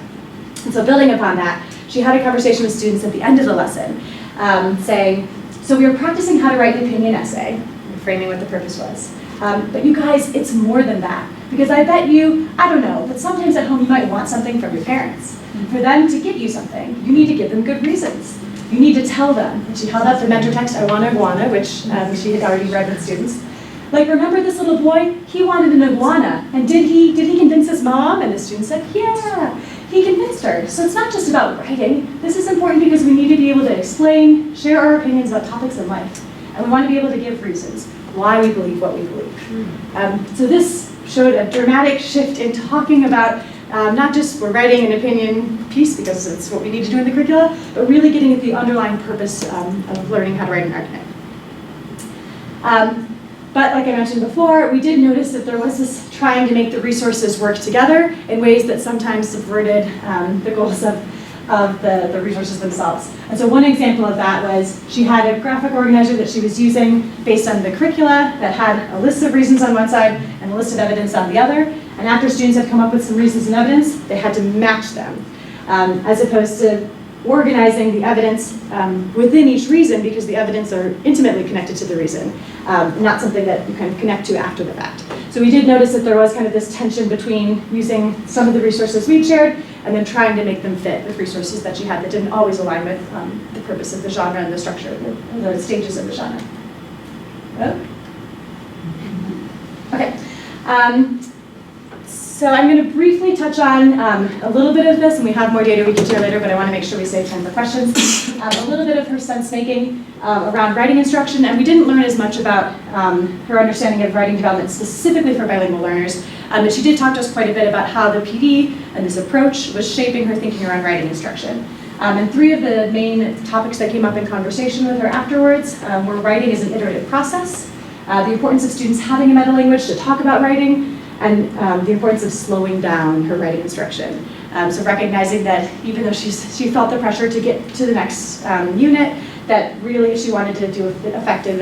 And so building upon that, she had a conversation with students at the end of the lesson saying, so we were practicing how to write an opinion essay, framing what the purpose was. But you guys, it's more than that. Because I bet you, I don't know, but sometimes at home you might want something from your parents. For them to get you something, you need to give them good reasons. You need to tell them. And she held up the mentor text, I want an iguana, which she had already read with students. Like, remember this little boy? He wanted an iguana. And did he convince his mom? And the student said, yeah, he convinced her. So it's not just about writing. This is important because we need to be able to explain, share our opinions about topics in life. And we want to be able to give reasons why we believe what we believe. So this showed a dramatic shift in talking about not just we're writing an opinion piece because it's what we need to do in the curricula, but really getting at the underlying purpose of learning how to write an argument. But like I mentioned before, we did notice that there was this trying to make the resources work together in ways that sometimes subverted the goals of the resources themselves. And so one example of that was she had a graphic organizer that she was using based on the curricula that had a list of reasons on one side and a list of evidence on the other. And after students had come up with some reasons and evidence, they had to match them, as opposed to organizing the evidence within each reason because the evidence are intimately connected to the reason, not something that you kind of connect to after the fact. So we did notice that there was kind of this tension between using some of the resources we shared and then trying to make them fit with resources that she had that didn't always align with the purpose of the genre and the structure, the stages of the genre. Oh? Okay. So I'm going to briefly touch on a little bit of this, and we have more data we can share later, but I want to make sure we save time for questions. A little bit of her sense-making around writing instruction, and we didn't learn as much about her understanding of writing development specifically for bilingual learners, but she did talk to us quite a bit about how the PD and this approach was shaping her thinking around writing instruction. And three of the main topics that came up in conversation with her afterwards were writing as an iterative process, the importance of students having a meta-language to talk about writing, and the importance of slowing down her writing instruction. So recognizing that even though she felt the pressure to get to the next unit, that really if she wanted to do effective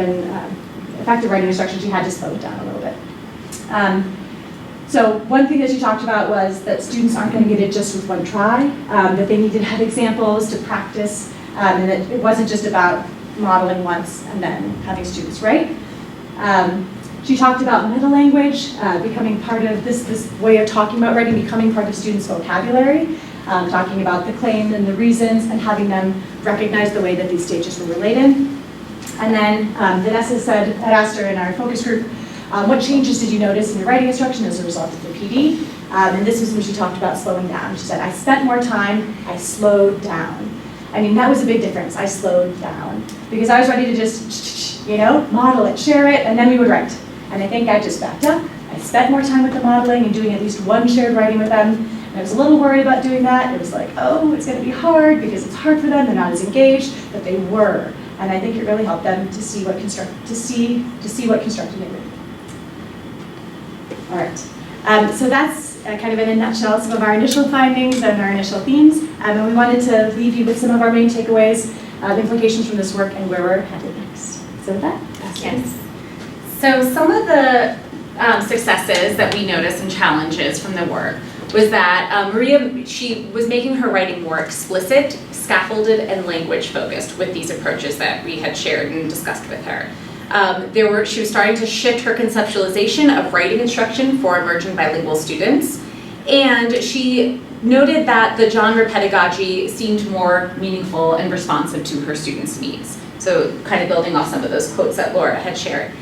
writing instruction, she had to slow it down a little bit. So one thing that she talked about was that students aren't going to get it just with one try, that they needed to have examples to practice, and that it wasn't just about modeling once and then having students write. She talked about meta-language becoming part of this way of talking about writing, becoming part of students' vocabulary, talking about the claim and the reasons and having them recognize the way that these stages were related. And then Vanessa had asked her in our focus group, what changes did you notice in your writing instruction as a result of the PD? And this was when she talked about slowing down. She said, I spent more time, I slowed down. I mean, that was a big difference. I slowed down because I was ready to just, model it, share it, and then we would write. And I think I just backed up. I spent more time with the modeling and doing at least one shared writing with them. And I was a little worried about doing that. It was like, oh, it's going to be hard because it's hard for them. They're not as engaged, but they were. And I think it really helped them to see what constructed they were. All right. So that's kind of in a nutshell some of our initial findings and our initial themes. And we wanted to leave you with some of our main takeaways, implications from this work, and where we're headed next. So with that, yes. So some of the successes that we noticed and challenges from the work was that Maria, she was making her writing more explicit, scaffolded, and language focused with these approaches that we had shared and discussed with her. She was starting to shift her conceptualization of writing instruction for emerging bilingual students, and she noted that the genre pedagogy seemed more meaningful and responsive to her students' needs. So kind of building off some of those quotes that Laura had shared.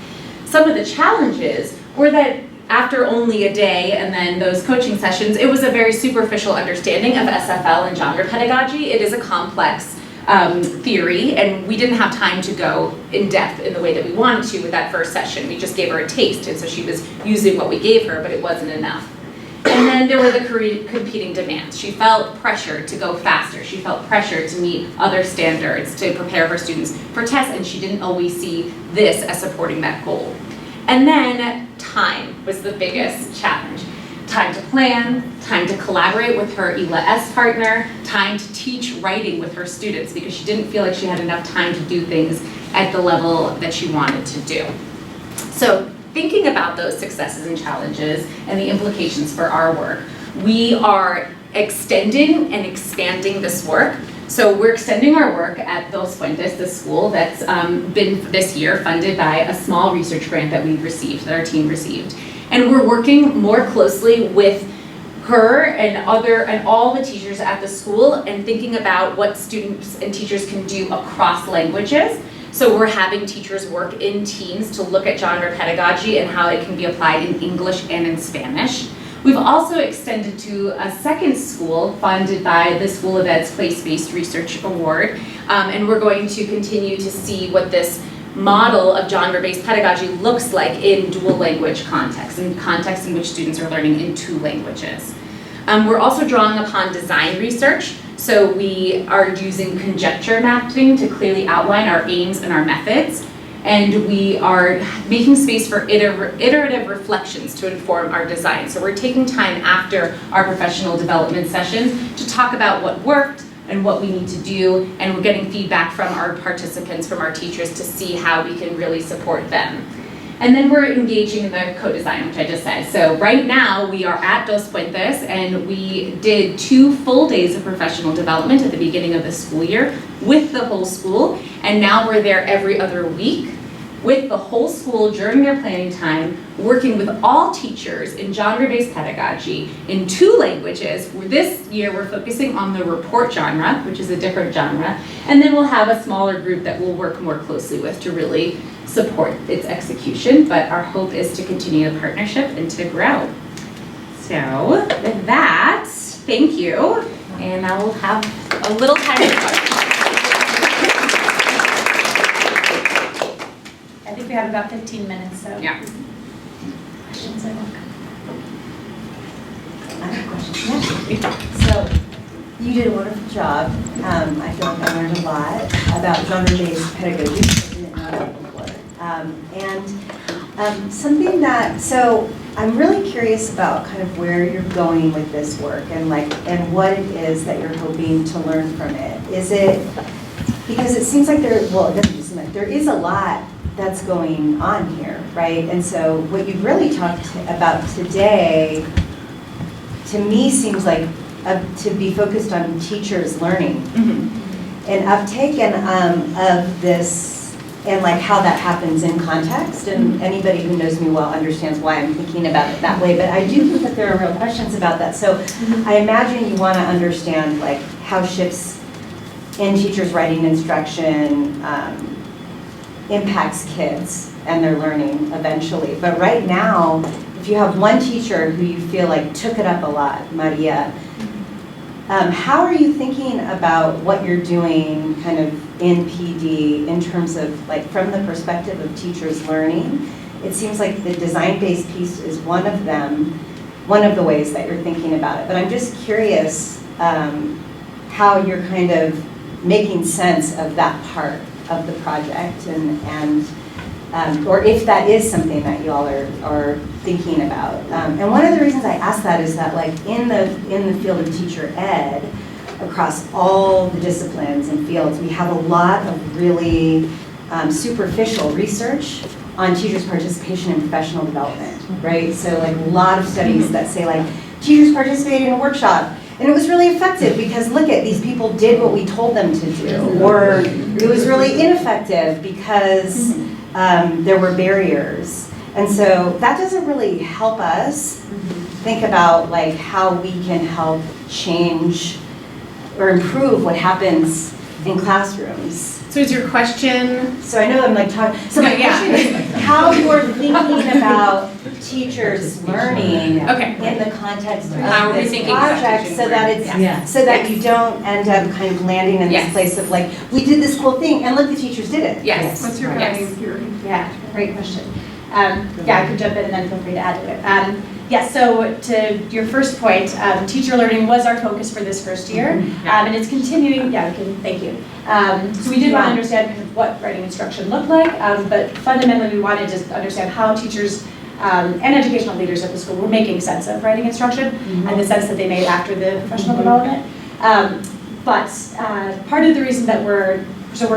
Some of the challenges were that after only a day and then those coaching sessions, it was a very superficial understanding of SFL and genre pedagogy. It is a complex theory, and we didn't have time to go in depth in the way that we wanted to with that first session. We just gave her a taste, and so she was using what we gave her, but it wasn't enough. And then there were the competing demands. She felt pressure to go faster. She felt pressure to meet other standards, to prepare her students for tests, and she didn't always see this as supporting that goal. And then time was the biggest challenge. Time to plan, time to collaborate with her ELA S partner, time to teach writing with her students because she didn't feel like she had enough time to do things at the level that she wanted to do. So thinking about those successes and challenges and the implications for our work, we are extending and expanding this work. So we're extending our work at Dos Fuentes, the school that's been this year funded by a small research grant that we received, that our team received. And we're working more closely with her and all the teachers at the school and thinking about what students and teachers can do across languages. So we're having teachers work in teams to look at genre pedagogy and how it can be applied in English and in Spanish. We've also extended to a second school funded by the School of Ed's Place-Based Research Award, and we're going to continue to see what this model of genre-based pedagogy looks like in dual language contexts, in contexts in which students are learning in 2 languages. We're also drawing upon design research, so we are using conjecture mapping to clearly outline our aims and our methods, and we are making space for iterative reflections to inform our design. So we're taking time after our professional development sessions to talk about what worked and what we need to do, and we're getting feedback from our participants, from our teachers, to see how we can really support them. And then we're engaging in the co-design, which I just said. So right now we are at Dos Puentes, and we did 2 full days of professional development at the beginning of the school year with the whole school, and now we're there every other week with the whole school during their planning time, working with all teachers in genre-based pedagogy in 2 languages. This year we're focusing on the report genre, which is a different genre, and then we'll have a smaller group that we'll work more closely with to really support its execution, but our hope is to continue the partnership and to grow. So with that, thank you, and I will have a little time for questions. I think we have about 15 minutes, so. Yeah. Questions, I think. I have a question. Yeah. So you did a wonderful job. I feel like I learned a lot about genre-based pedagogy. I didn't know that before. Something that, so I'm really curious about kind of where you're going with this work and what it is that you're hoping to learn from it. Is it, because it seems like it doesn't just seem like, there is a lot that's going on here, right? And so what you've really talked about today, to me, seems like to be focused on teachers learning and uptake of this, and like how that happens in context. And anybody who knows me well understands why I'm thinking about it that way. But I do think that there are real questions about that. So I imagine you want to understand like how shifts in teachers' writing instruction impacts kids and their learning eventually. But right now, if you have one teacher who you feel like took it up a lot, Maria, how are you thinking about what you're doing kind of in PD in terms of like from the perspective of teachers learning? It seems like the design-based piece is one of them, one of the ways that you're thinking about it. But I'm just curious how you're kind of making sense of that part of the project and or if that is something that you all are thinking about. And one of the reasons I ask that is that like in the field of teacher ed, across all the disciplines and fields, we have a lot of really superficial research on teachers' participation in professional development, right? So like a lot of studies that say like, teachers participated in a workshop and it was really effective because look at these people did what we told them to do, or it was really ineffective because there were barriers. And so that doesn't really help us think about like how we can help change or improve what happens in classrooms. So is your question? So I know I'm like talking, so my question is how you're thinking about teachers learning in the context of this project so that it's so that you don't end up kind of landing in this place of like, we did this cool thing and look, the teachers did it. Yes. What's your guiding theory? Yeah, great question. Yeah, I could jump in and then feel free to add to it. Yes, so to your first point, teacher learning was our focus for this first year, and it's continuing. Yeah, we can. Thank you. So we did want to understand kind of what writing instruction looked like, but fundamentally we wanted to understand how teachers and educational leaders at the school were making sense of writing instruction and the sense that they made after the professional development. But part of the reason that we're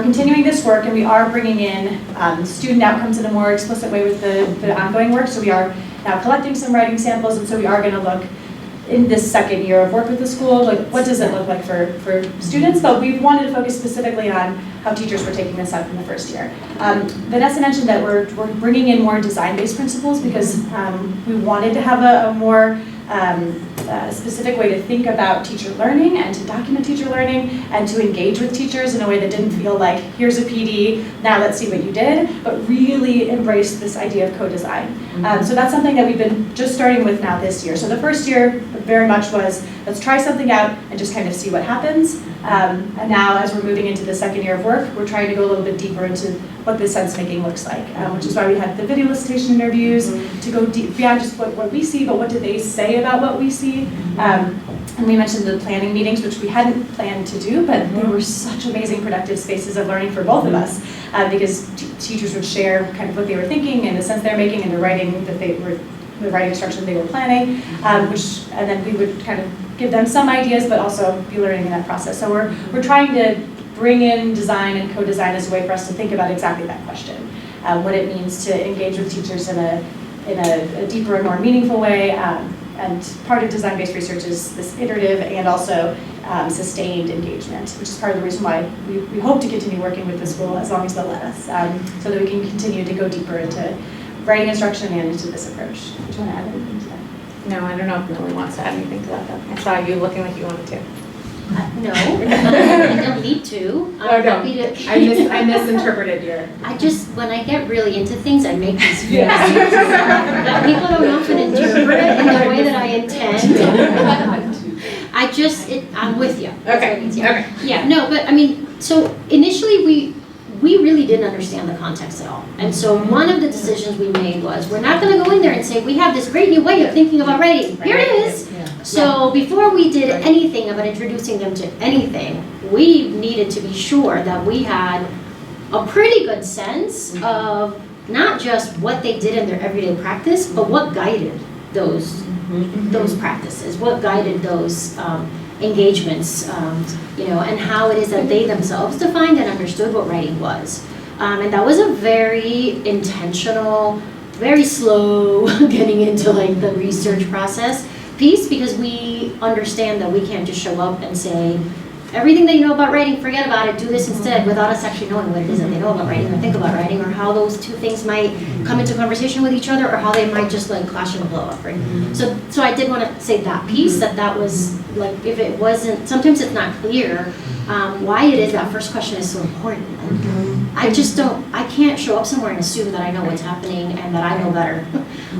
continuing this work, and we are bringing in student outcomes in a more explicit way with the ongoing work. So we are now collecting some writing samples, and so we are going to look in this second year of work with the school, like what does it look like for students? But we wanted to focus specifically on how teachers were taking this up in the first year. Vanessa mentioned that we're bringing in more design-based principles because we wanted to have a more specific way to think about teacher learning and to document teacher learning and to engage with teachers in a way that didn't feel like, here's a PD, now let's see what you did, but really embrace this idea of co-design. So that's something that we've been just starting with now this year. So the first year very much was, let's try something out and just kind of see what happens. And now as we're moving into the second year of work, we're trying to go a little bit deeper into what the sense making looks like, which is why we had the video elicitation interviews to go deep beyond just what we see, but what do they say about what we see. And we mentioned the planning meetings, which we hadn't planned to do, but they were such amazing productive spaces of learning for both of us, because teachers would share kind of what they were thinking and the sense they're making and the writing that the writing instruction they were planning, and then we would kind of give them some ideas, but also be learning in that process. So we're trying to bring in design and co-design as a way for us to think about exactly that question, what it means to engage with teachers in a deeper and more meaningful way. And part of design-based research is this iterative and also sustained engagement, which is part of the reason why we hope to continue working with the school as long as they'll let us, so that we can continue to go deeper into writing instruction and into this approach. Do you want to add anything to that? No, I don't know if Millie wants to add anything to that, though. I saw you looking like you wanted to. No, I don't need to. I'm happy to. I misinterpreted your... When I get really into things, I make these videos that people don't often interpret it in the way that I intend. I'm with you. Okay, okay. Yeah, no, but I mean, so initially we really didn't understand the context at all. And so one of the decisions we made was, we're not gonna go in there and say, we have this great new way of thinking about writing. Here it is. So before we did anything about introducing them to anything, we needed to be sure that we had a pretty good sense of not just what they did in their everyday practice, but what guided those practices, what guided those engagements, and how it is that they themselves defined and understood what writing was. And that was a very intentional, very slow getting into like the research process piece, because we understand that we can't just show up and say, everything that you know about writing, forget about it, do this instead, without us actually knowing what it is that they know about writing or think about writing, or how those two things might come into conversation with each other, or how they might just like clash and blow up, right? So I did want to say that piece, that was like, if it wasn't, sometimes it's not clear why it is that first question is so important. I can't show up somewhere and assume that I know what's happening and that I know better,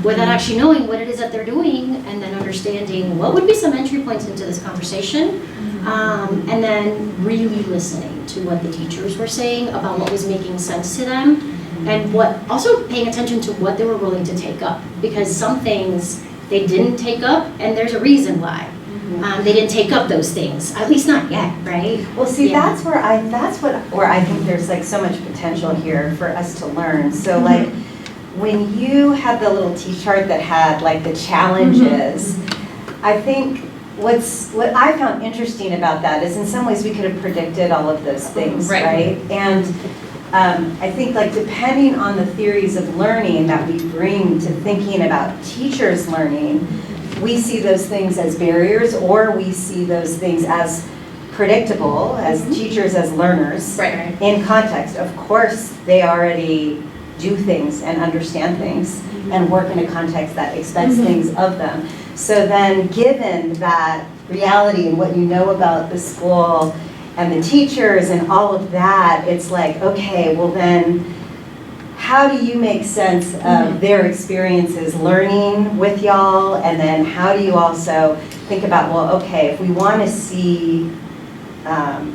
without actually knowing what it is that they're doing, and then understanding what would be some entry points into this conversation. And then really listening to what the teachers were saying about what was making sense to them, and also paying attention to what they were willing to take up, because some things they didn't take up, and there's a reason why. They didn't take up those things, at least not yet, right? Well, see, that's where I think there's like so much potential here for us to learn. So like, when you had the little T-chart that had like the challenges, I think what I found interesting about that is in some ways we could have predicted all of those things, right? And I think like depending on the theories of learning that we bring to thinking about teachers' learning, we see those things as barriers, or we see those things as predictable, as teachers, as learners, in context. Of course, they already do things and understand things and work in a context that expects things of them. So then, given that reality and what you know about the school and the teachers and all of that, it's like, okay, well then, how do you make sense of their experiences learning with y'all? And then how do you also think about, well, okay, if we want to see, well,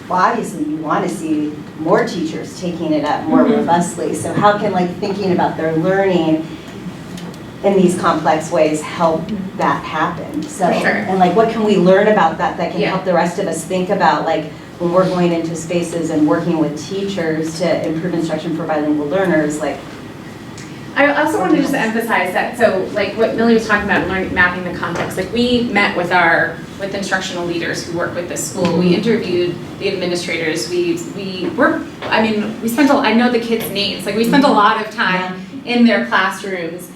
obviously you want to see more teachers taking it up more robustly. So how can like thinking about their learning in these complex ways help that happen? So, and like what can we learn about that can help the rest of us think about, like, when we're going into spaces and working with teachers to improve instruction for bilingual learners, like. I also wanted to just emphasize that, so like what Millie was talking about, mapping the context, like we met with instructional leaders who work with this school. We interviewed the administrators. I know the kids' names. Like we spent a lot of time in their classrooms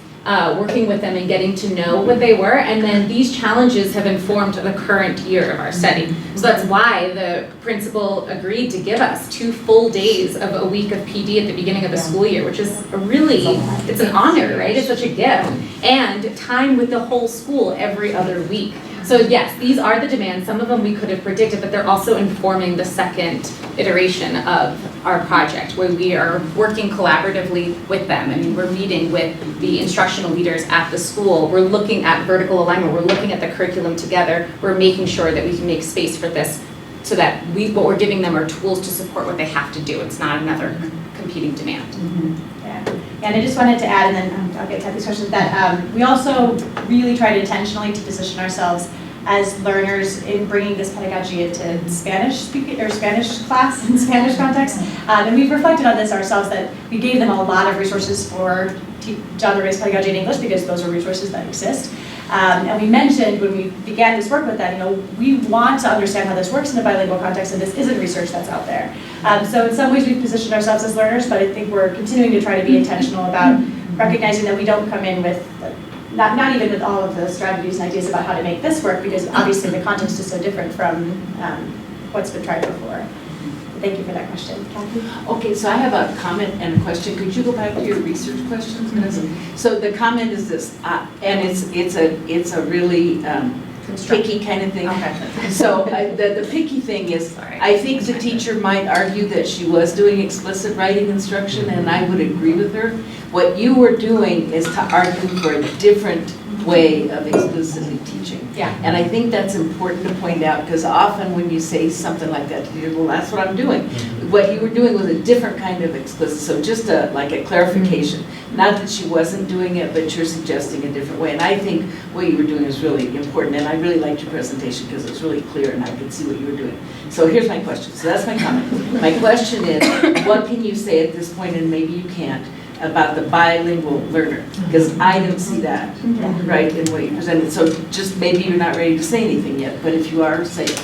working with them and getting to know what they were, and then these challenges have informed the current year of our study. So that's why the principal agreed to give us 2 full days of a week of PD at the beginning of the school year, which is a really, it's an honor, right? It's such a gift. And time with the whole school every other week. So yes, these are the demands. Some of them we could have predicted, but they're also informing the second iteration of our project, where we are working collaboratively with them. I mean, we're meeting with the instructional leaders at the school. We're looking at vertical alignment. We're looking at the curriculum together. We're making sure that we can make space for this so that what we're giving them are tools to support what they have to do. It's not another competing demand. Yeah, and I just wanted to add, and then I'll get to these questions, that we also really tried intentionally to position ourselves as learners in bringing this pedagogy into Spanish speaking or Spanish class in Spanish context. And we've reflected on this ourselves, that we gave them a lot of resources for genre-based pedagogy in English because those are resources that exist. And we mentioned when we began this work with that, we want to understand how this works in a bilingual context, and this isn't research that's out there. So in some ways we've positioned ourselves as learners, but I think we're continuing to try to be intentional about recognizing that we don't come in with, not even with all of the strategies and ideas about how to make this work, because obviously the context is so different from what's been tried before. Thank you for that question. Kathy? Okay, so I have a comment and a question. Could you go back to your research questions, Vanessa? So the comment is this, and it's a really picky kind of thing. Okay. So the picky thing is, Sorry. I think the teacher might argue that she was doing explicit writing instruction, and I would agree with her. What you were doing is to argue for a different way of explicitly teaching. Yeah. And I think that's important to point out, because often when you say something like that, you go, well, that's what I'm doing. What you were doing was a different kind of explicit, so just like a clarification. Not that she wasn't doing it, but you're suggesting a different way. And I think what you were doing is really important, and I really liked your presentation because it was really clear and I could see what you were doing. So here's my question. So that's my comment. My question is, what can you say at this point, and maybe you can't, about the bilingual learner? Because I didn't see that, right, in what you presented. So just maybe you're not ready to say anything yet, but if you are, say it.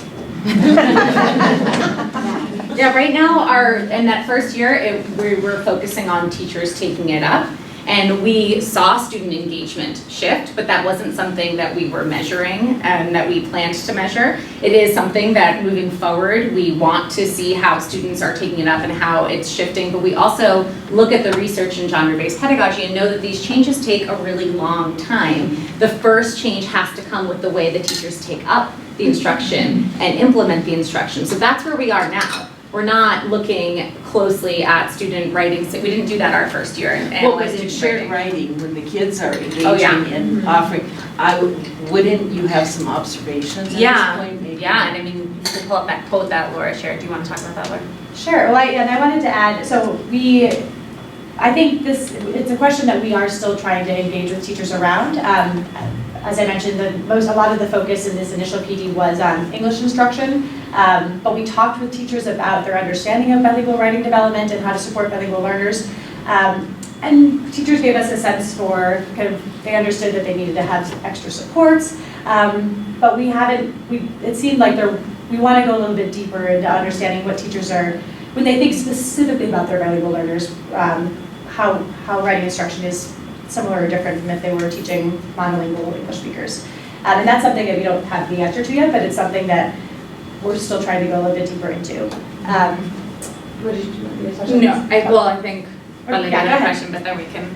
Yeah, right now, in that first year, we were focusing on teachers taking it up, and we saw student engagement shift, but that wasn't something that we were measuring and that we planned to measure. It is something that moving forward, we want to see how students are taking it up and how it's shifting, but we also look at the research in genre-based pedagogy and know that these changes take a really long time. The first change has to come with the way the teachers take up the instruction and implement the instruction. So that's where we are now. We're not looking closely at student writing. We didn't do that our first year. Well, but in shared writing, when the kids are engaging and Mm-hmm. offering, wouldn't you have some observations at this point? Maybe? Yeah, and I mean, you can pull up that quote that Laura shared. Do you want to talk about that, Laura? Sure. Well, and I wanted to add, so I think it's a question that we are still trying to engage with teachers around. As I mentioned, a lot of the focus in this initial PD was on English instruction, but we talked with teachers about their understanding of bilingual writing development and how to support bilingual learners. And teachers gave us a sense for they understood that they needed to have extra supports, but it seemed like we want to go a little bit deeper into understanding what teachers are, when they think specifically about their bilingual learners, how writing instruction is similar or different from if they were teaching monolingual English speakers. And that's something that we don't have the answer to yet, but it's something that we're still trying to go a little bit deeper into. What did you want to touch on? No, I think I'll Yeah, go ahead. question, but then we can.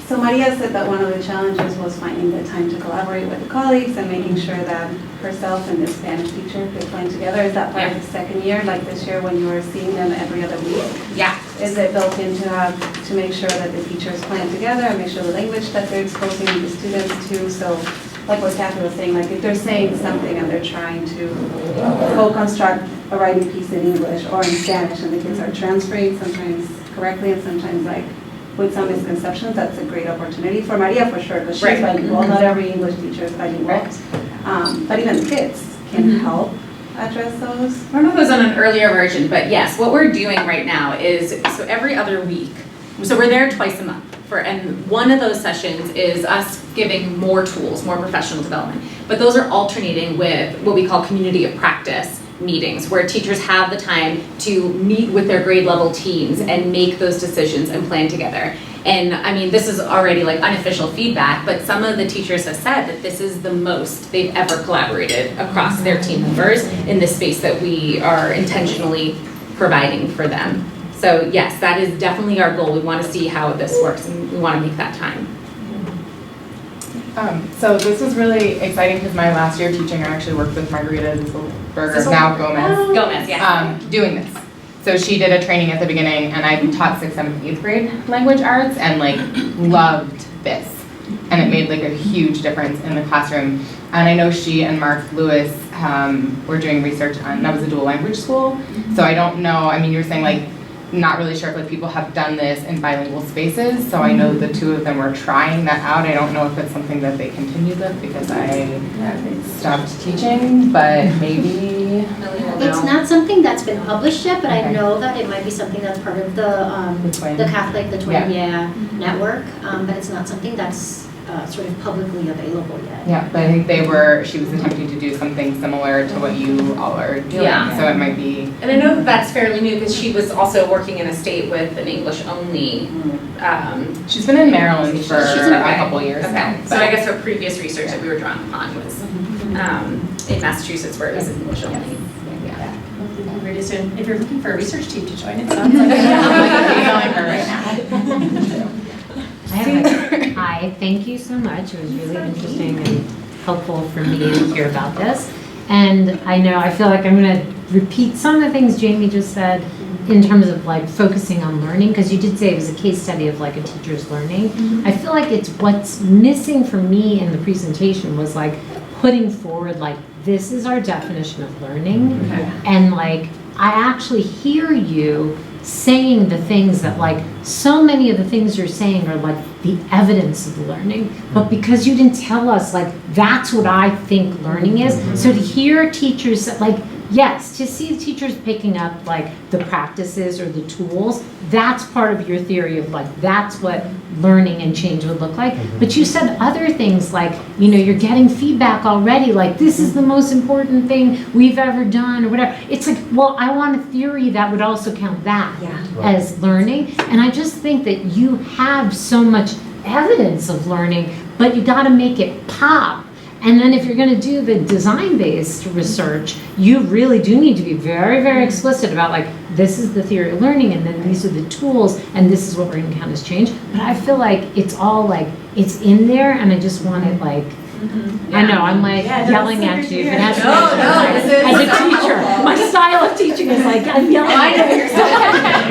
So Maria said that one of the challenges was finding the time to collaborate with the colleagues and making sure that herself and the Spanish teacher could plan together. Is that part of the second year, like this year when you were seeing them every other week? Yeah. Is it built in to make sure that the teachers plan together and make sure the language that they're exposing the students to? So like what Kathy was saying, like if they're saying something and they're trying to co-construct a writing piece in English or in Spanish and the kids are transferring sometimes correctly and sometimes like with some misconceptions, that's a great opportunity for Maria for sure, because she's Right. bilingual. Not every English teacher is bilingual. Right. But even the kids can help address those. I don't know if it was on an earlier version, but yes, what we're doing right now is, so every other week, so we're there twice a month, and one of those sessions is us giving more tools, more professional development, but those are alternating with what we call community of practice meetings where teachers have the time to meet with their grade level teams and make those decisions and plan together. And I mean, this is already like unofficial feedback, but some of the teachers have said that this is the most they've ever collaborated across their team members in this space that we are intentionally providing for them. So yes, that is definitely our goal. We want to see how this works and we want to make that time. So this was really exciting because my last year teaching, I actually worked with Margarita Berger, now Gomez, Gomez, yeah. doing this. So she did a training at the beginning, and I taught 6th, 7th, 8th grade language arts, and like loved this. And it made like a huge difference in the classroom. And I know she and Mark Lewis were doing research on, that was a dual language school. So I don't know, I mean, you were saying like, not really sure if like people have done this in bilingual spaces, so I know the two of them were trying that out. I don't know if it's something that they continued with because I stopped teaching, but maybe. It's not something that's been published yet, but I know that it might be something that's part of the Catholic, the Twin network, but it's not something that's sort of publicly available yet. Yeah, but I think she was attempting to do something similar to what you all are doing, so it might be. And I know that that's fairly new because she was also working in a state with an English only. She's been in Maryland for a couple years now. So I guess her previous research that we were drawing upon was in Massachusetts where it was English only. Pretty soon, if you're looking for a research team to join, it sounds like her right now. Hi, thank you so much. It was really interesting and helpful for me to hear about this. And I feel like I'm going to repeat some of the things Jamie just said in terms of like focusing on learning, because you did say it was a case study of like a teacher's learning. I feel like it's what's missing for me in the presentation was like putting forward like, this is our definition of learning. And like, I actually hear you saying the things that like, so many of the things you're saying are like the evidence of learning, but because you didn't tell us like, that's what I think learning is. So to hear teachers like, yes, to see the teachers picking up like the practices or the tools, that's part of your theory of like, that's what learning and change would look like. But you said other things like, you're getting feedback already, like this is the most important thing we've ever done or whatever. It's like, well, I want a theory that would also count that as learning. And I just think that you have so much evidence of learning, but you got to make it pop. And then if you're going to do the design-based research, you really do need to be very, very explicit about like, this is the theory of learning, and then these are the tools, and this is what we're going to count as change. But I feel like it's all like, it's in there, and I just want it like, I know, I'm like yelling at you. But as a teacher, my style of teaching is like, I'm yelling at you.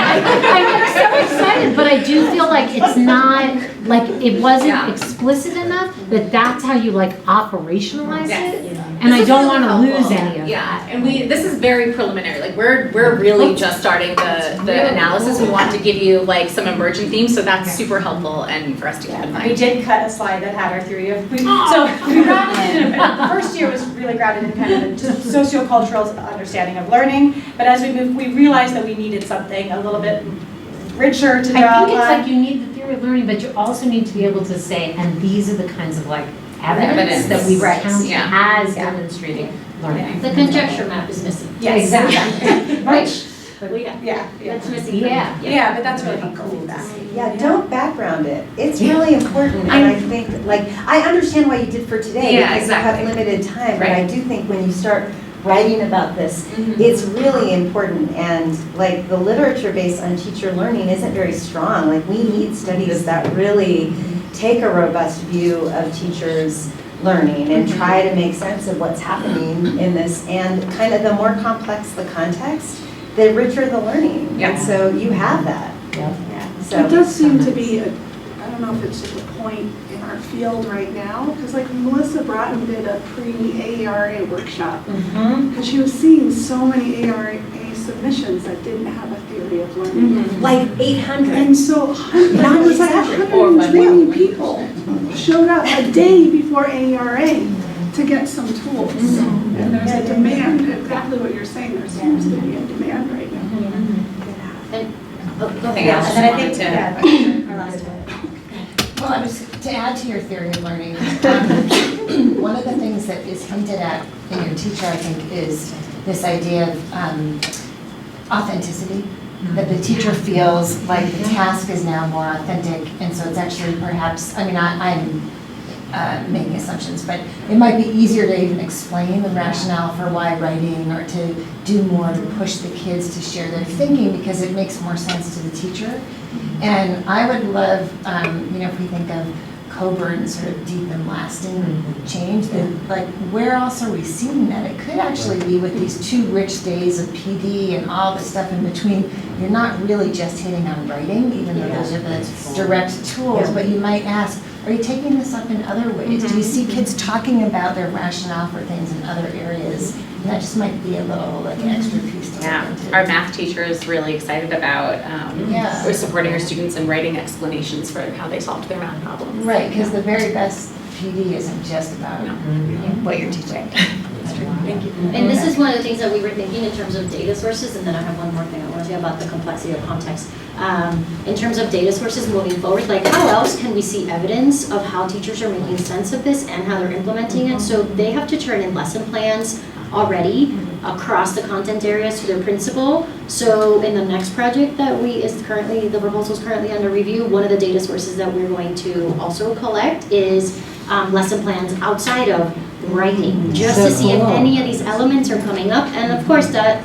I'm so excited, but I do feel like it's not, like it wasn't explicit enough that that's how you like operationalize it. And I don't want to lose any of that. And this is very preliminary. Like we're really just starting the analysis. We want to give you like some emergent themes, so that's super helpful and for us to keep in mind. We did cut a slide that had our theory of, so we grounded in the first year was really grounded in kind of the sociocultural understanding of learning, but as we moved, we realized that we needed something a little bit richer to draw I think it's on. like you need the theory of learning, but you also need to be able to say, and these are the kinds of like evidence that we count as demonstrating learning. The conjecture map is missing. Yes. Exactly. Right. Yeah, that's missing. Yeah, but that's really cool. Yeah, don't background it. It's really important, and I think, like, I understand why you did for today, because you have limited time, but I do think when you start writing about this, it's really important, and like, the literature based on teacher learning isn't very strong. Like, we need studies that really take a robust view of teachers' learning and try to make sense of what's happening in this, and kind of the more complex the context, the richer the learning. And so you have that. So it does seem to be, I don't know if it's just a point in our field right now, because like Melissa Bratton did a pre-AERA workshop, because she was seeing so many AERA submissions that didn't have a theory of learning. like 800. And so that was like 120 people showed up a day before AERA to get some tools. And there's a demand, exactly what you're saying, there seems to be a demand right now. Go ahead. I And I think, our last one. Well, to add to your theory of learning, one of the things that is hinted at in your teacher, I think, is this idea of authenticity, that the teacher feels like the task is now more authentic, and so it's actually perhaps, I mean, I'm making assumptions, but it might be easier to even explain the rationale for why writing, or to do more to push the kids to share their thinking, because it makes more sense to the teacher. And I would love, if we think of Coburn sort of deep and lasting change, then like where else are we seeing that? It could actually be with these 2 rich days of PD and all the stuff in between. You're not really just hitting on writing, even though those are the direct tools, but you might ask, are you taking this up in other ways? Do you see kids talking about their rationale for things in other areas? And that just might be a little like extra piece to look into. Our math teacher is really excited about we're supporting our students in writing explanations for how they solved their math problems. Right, because the very best PD isn't just about what you're teaching. Thank you. And this is one of the things that we were thinking in terms of data sources, and then I have one more thing I want to say about the complexity of context. In terms of data sources moving forward, like how else can we see evidence of how teachers are making sense of this and how they're implementing it? So they have to turn in lesson plans already across the content areas to their principal. So in the next project that the proposal is currently under review, one of the data sources that we're going to also collect is lesson plans outside of writing, just to see if any of these elements are coming up. And of course, that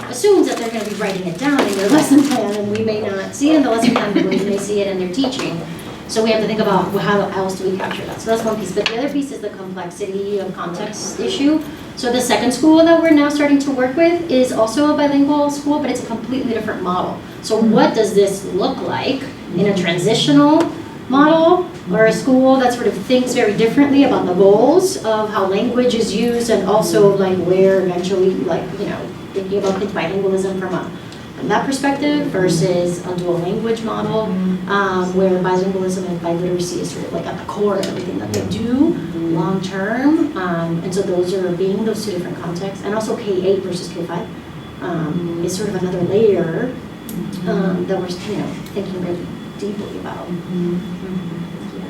assumes that they're going to be writing it down in their lesson plan, and we may not see it in the lesson plan, but we may see it in their teaching. So we have to think about how else do we capture that. So that's one piece. But the other piece is the complexity of context issue. So the second school that we're now starting to work with is also a bilingual school, but it's a completely different model. So what does this look like in a transitional model, or a school that sort of thinks very differently about the goals of how language is used, and also like where eventually, thinking about bilingualism from that perspective versus a dual language model, where bilingualism and biliteracy is sort of like at the core of everything that they do long term. And so those 2 different contexts, and also K-8 versus K-5 is sort of another layer that we're thinking really deeply about.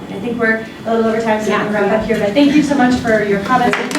I think we're a little over time, so we can wrap up here, but thank you so much for your comments.